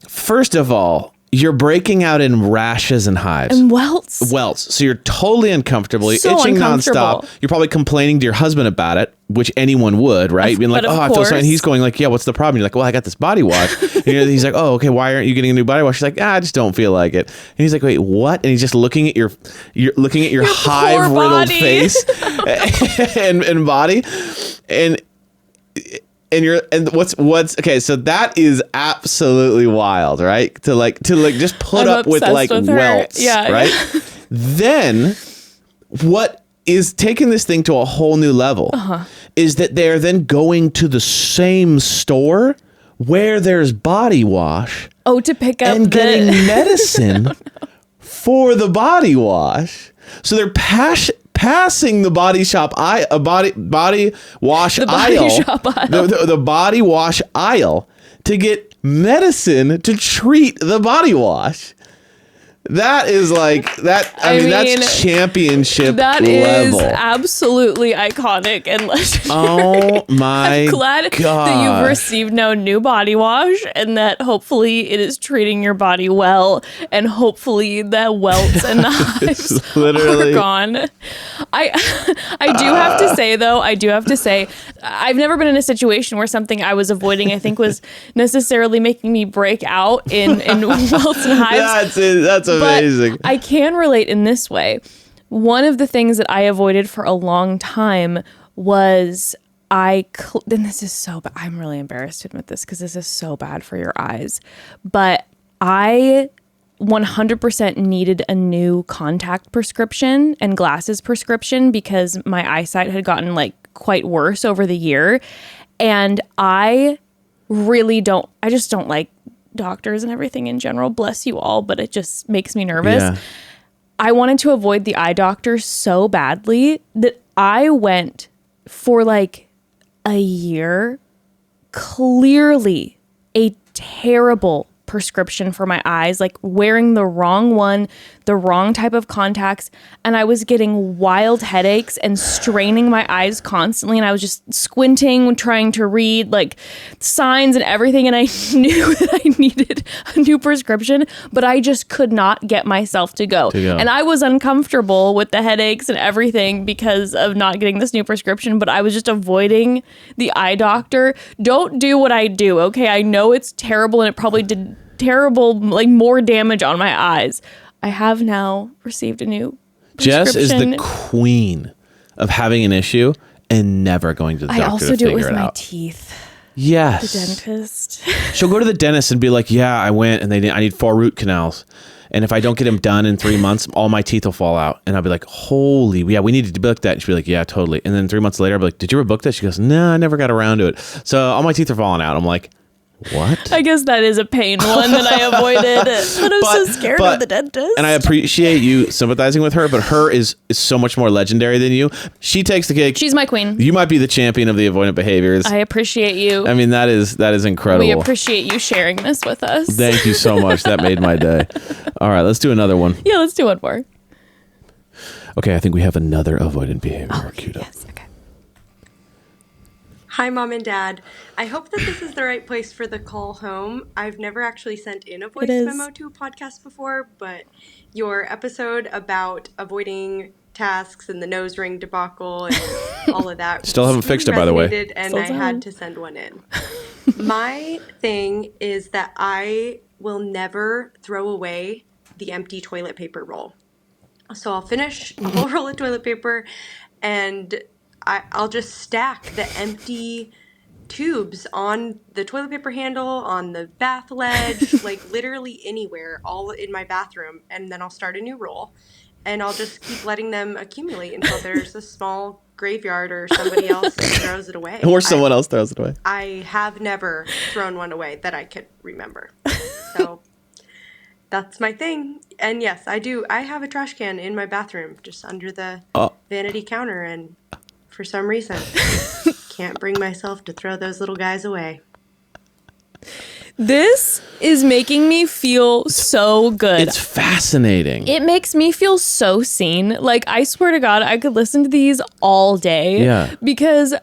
First of all, you're breaking out in rashes and hives.
And welts.
Welts. So you're totally uncomfortable. You're
So
itching
uncomfortable.
nonstop. You're probably complaining to your husband about it, which anyone would, right? Being like,
but of
oh, I feel
course.
so. And he's going like, yeah, what's the problem? You're like, well, I got this body wash. And he's like, oh, okay, why aren't you getting a new body wash? She's like, I just don't feel like it. And he's like, wait, what? And he's just looking at your hive riddled
body.
face and body. And what's okay, so that is absolutely wild, right? To just put
I'm
up with
obsessed
like
with her.
welts,
Yeah.
right? Then what is taking this thing to a whole new level is that they're then going to the same store where there's body wash
Oh, to pick up
and getting medicine for the body wash. So they're passing the body wash aisle, the body wash aisle to get medicine to treat the body wash. That is like that. I mean, that's championship
That
level.
is absolutely iconic and legendary.
Oh my
I'm glad that you've received no new body wash and that hopefully it is treating your body well and hopefully that welts and hives
literally
are gone. I do have to say though, I've never been in a situation where something I was avoiding I think was necessarily making me break out in welts and hives.
That's amazing.
But I can relate in this way. One of the things that I avoided for a long time was and this is so bad. I'm really embarrassed to admit this because this is so bad for your eyes. But I 100% needed a new contact prescription and glasses prescription because my eyesight had gotten like quite worse over the year. And I just don't like doctors and everything in general. Bless you all, but it just makes me nervous.
Yeah.
I wanted to avoid the eye doctor so badly that I went for like a year, clearly a terrible prescription for my eyes, like wearing the wrong one, the wrong type of contacts. And I was getting wild headaches and straining my eyes constantly. And I was just squinting, trying to read like signs and everything. And I knew that I needed a new prescription, but I just could not get myself to go. And I was uncomfortable with the headaches and everything because of not getting this new prescription, but I was just avoiding the eye doctor. Don't do what I do, okay? I know it's terrible and it probably did terrible, like more damage on my eyes. I have now received a new prescription.
Jess is the queen of having an issue and never going to the doctor
I also
to
do it
figure
with
it
my
out.
teeth.
Yes.
The dentist.
She'll go to the dentist and be like, yeah, I went and I need 4 root canals. And if I don't get them done in 3 months, all my teeth will fall out. And I'll be like, holy, yeah, we needed to book that. And she'll be like, yeah, totally. And then 3 months later, I'll be like, did you ever book that? She goes, no, I never got around to it. So all my teeth are falling out. I'm like, what?
I guess that is a pain one that I avoided. But I'm so scared of the dentist.
And I appreciate you sympathizing with her, but her is so much more legendary than you. She takes the cake.
She's my queen.
You might be the champion of the avoidant behaviors.
I appreciate you.
I mean, that is incredible.
We appreciate you sharing this with us.
Thank you so much. That made my day. All right, let's do another one.
Yeah, let's do one more.
Okay, I think we have another avoidant behavior queued up.
Yes, okay.
Hi, Mom and Dad. I hope that this is the right place for the call home. I've never actually sent in a voice memo to a podcast before, but your episode about avoiding tasks and the nose ring debacle and all of that
Still haven't fixed it, by the way.
And
Still
I had to send one in. My thing is that I will never throw away the empty toilet paper roll. So I'll finish a whole roll of toilet paper and I'll just stack the empty tubes on the toilet paper handle, on the bath ledge, like literally anywhere, all in my bathroom. And then I'll start a new roll and I'll just keep letting them accumulate until there's a small graveyard or somebody else throws it away.
Or someone else throws it away.
I have never thrown one away that I could remember. So that's my thing. And yes, I do. I have a trash can in my bathroom just under the vanity counter, and for some reason, can't bring myself to throw those little guys away.
This is making me feel so good.
It's fascinating.
It makes me feel so seen. Like, I swear to God, I could listen to these all day.
Yeah.
Because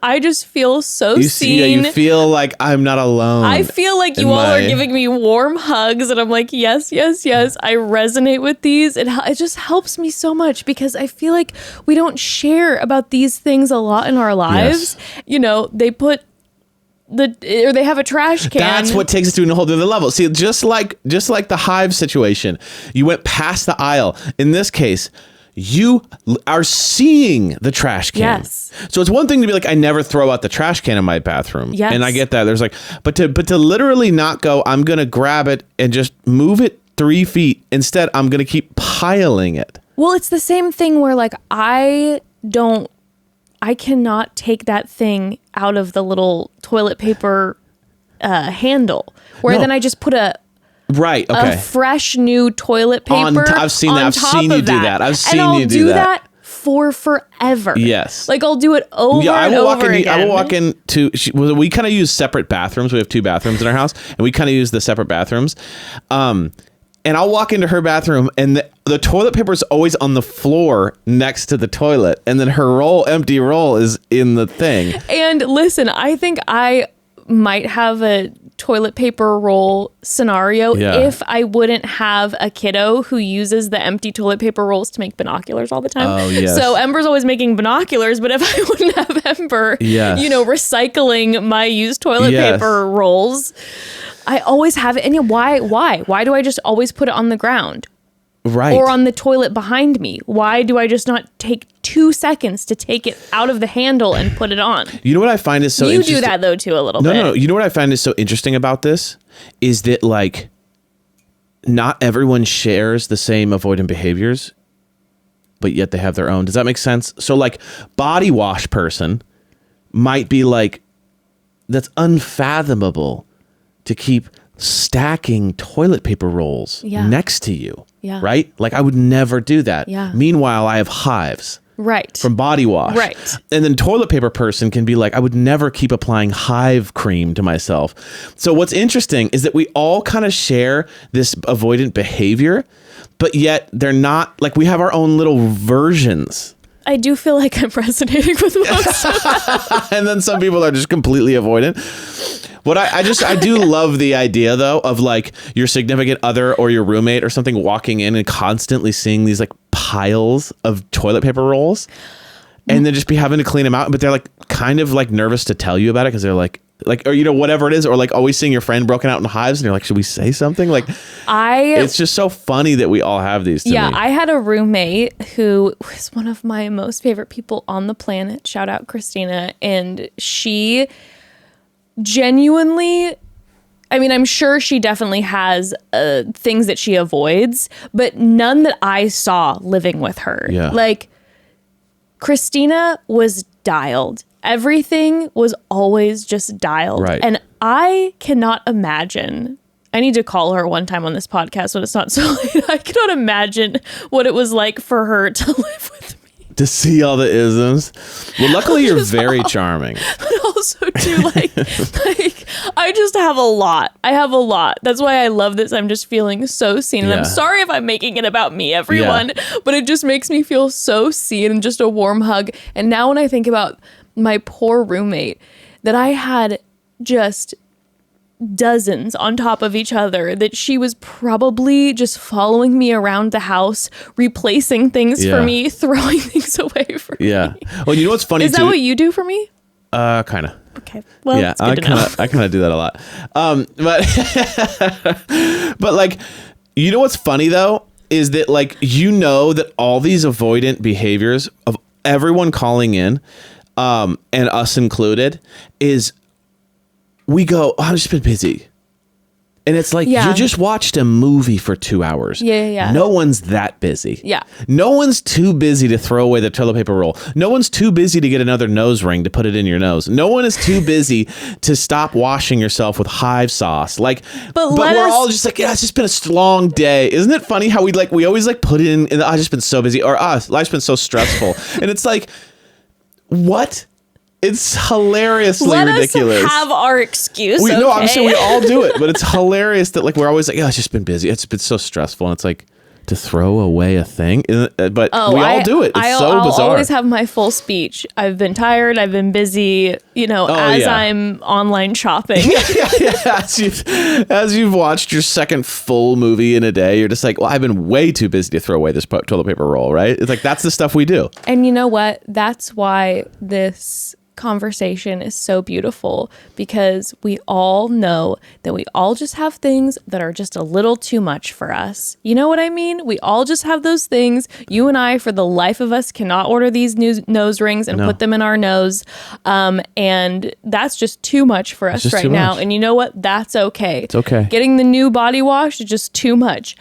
I just feel so
you
seen.
You feel like I'm not alone.
I feel like you all are giving me warm hugs, and I'm like, yes, yes, yes. I resonate with these. It just helps me so much because I feel like we don't share about these things a lot in our lives. Yes. You know, they have a trash can.
That's what takes us to a whole other level. See, just like the hive situation, you went past the aisle. In this case, you are seeing the trash can.
Yes.
So it's one thing to be like, I never throw out the trash can in my bathroom.
Yes.
And I get that. There's like, but to literally not go, I'm going to grab it and just move it 3 feet. Instead, I'm going to keep piling it.
Well, it's the same thing where like, I cannot take that thing out of the little toilet paper handle where then I just put a fresh new toilet paper
I've seen that. I've seen you do that. I've seen you do that
for forever.
Yes.
Like I'll do it over and over again.
I will walk into, we kind of use separate bathrooms. We have 2 bathrooms in our house and we kind of use the separate bathrooms. And I'll walk into her bathroom and the toilet paper is always on the floor next to the toilet. And then her empty roll is in the thing. And
listen, I think I might have a toilet paper roll scenario if I wouldn't have a kiddo who uses the empty toilet paper rolls to make binoculars all the time.
Oh, yes.
So Ember's always making binoculars, but if I wouldn't have Ember, recycling my used toilet paper rolls, I always have it. And why do I just always put it on the ground?
Right.
Or on the toilet behind me? Why do I just not take 2 seconds to take it out of the handle and put it on?
You know what I find is so interesting?
You do that though too a little bit.
No. You know what I find is so interesting about this is that like not everyone shares the same avoidant behaviors, but yet they have their own. Does that make sense? So like body wash person might be like, that's unfathomable to keep stacking toilet paper rolls next to you.
Yeah.
Right? Like I would never do that.
Yeah.
Meanwhile, I have hives.
Right.
from body wash.
Right.
And then toilet paper person can be like, I would never keep applying Hive cream to myself. So what's interesting is that we all kind of share this avoidant behavior, but yet they're not like, we have our own little versions.
I do feel like I'm resonating with most of them.
And then some people are just completely avoidant. What I do love the idea though of like your significant other or your roommate or something walking in and constantly seeing these like piles of toilet paper rolls and then just be having to clean them out. But they're like kind of like nervous to tell you about it because they're like, or, you know, whatever it is, or like always seeing your friend broken out in hives and you're like, should we say something? Like, it's just so funny that we all have these to me.
I had a roommate who was one of my most favorite people on the planet. Shout out Christina. And she genuinely, I mean, I'm sure she definitely has things that she avoids, but none that I saw living with her.
Yeah.
Like, Christina was dialed. Everything was always just dialed.
Right.
And I cannot imagine. I need to call her one time on this podcast when it's not so late. I cannot imagine what it was like for her to live with me.
To see all the isms. Well, luckily you're very charming.
But also too, like I just have a lot. I have a lot. That's why I love this. I'm just feeling so seen. And I'm sorry if I'm making it about me, everyone. Yeah. But it just makes me feel so seen and just a warm hug. And now when I think about my poor roommate, that I had just dozens on top of each other, that she was probably just following me around the house, replacing things for me, throwing things away for me.
Well, you know what's funny
Is that what you do for me?
Kind of.
Okay. Well,
yeah,
it's good to know.
I kind of do that a lot. But like, you know what's funny though is that like, you know, that all these avoidant behaviors of everyone calling in, and us included, is we go, oh, I've just been busy. And it's like, you just watched a movie for 2 hours.
Yeah.
No one's that busy.
Yeah.
No one's too busy to throw away the toilet paper roll. No one's too busy to get another nose ring to put it in your nose. No one is too busy to stop washing yourself with Hive sauce. Like, but we're all just like, yeah, it's just been a long day. Isn't it funny how we always like put it in I've just been so busy, or life's been so stressful. And it's like, what? It's hilariously ridiculous.
Let us have our excuse.
No, I'm saying we all do it, but it's hilarious that like we're always like, yeah, it's just been busy. It's been so stressful, and it's like to throw away a thing. But we all do it. It's so bizarre.
I'll always have my full speech. I've been tired. I've been busy. You know, I'm online shopping.
As you've watched your second full movie in a day, you're just like, well, I've been way too busy to throw away this toilet paper roll. Right? It's like that's the stuff we do.
And you know what? That's why this conversation is so beautiful, because we all know that we all just have things that are just a little too much for us. You know what I mean? We all just have those things. You and I, for the life of us, cannot order these new nose rings and put them in our nose. And that's just too much for us right now. And you know what? That's okay.
It's okay.
Getting the new body wash is just too much.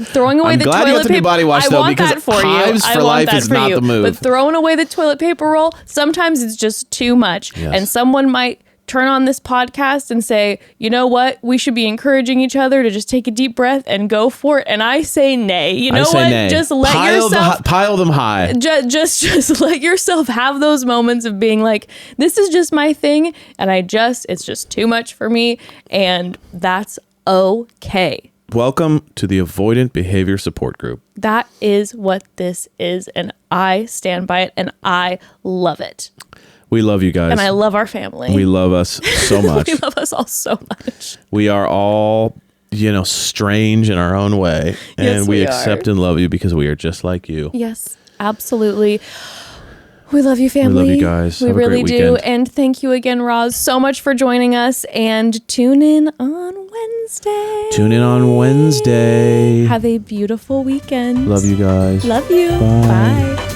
Throwing away the toilet paper.
Body wash, though, because
that for
Hives
you.
for life is not the move.
But throwing away the toilet paper roll, sometimes it's just too much.
Yes.
And someone might turn on this podcast and say, you know what? We should be encouraging each other to just take a deep breath and go for it. And I say nay. You know what?
Nay.
Just let yourself
pile them high.
Just let yourself have those moments of being like, this is just my thing. And it's just too much for me. And that's okay.
Welcome to the Avoidant Behavior Support Group.
That is what this is. And I stand by it and I love it.
We love you guys.
And I love our family.
We love us so much.
We love us all so much.
We are all, strange in our own way. And
Yes,
we
we
accept
are.
and love you because we are just like you.
Yes, absolutely. We love you, family.
We love you guys.
We
Have a
really
great
do.
weekend.
And thank you again, Roz, so much for joining us. And tune in on Wednesday. Have a beautiful weekend.
Love you guys.
Love you.
Bye.
Bye.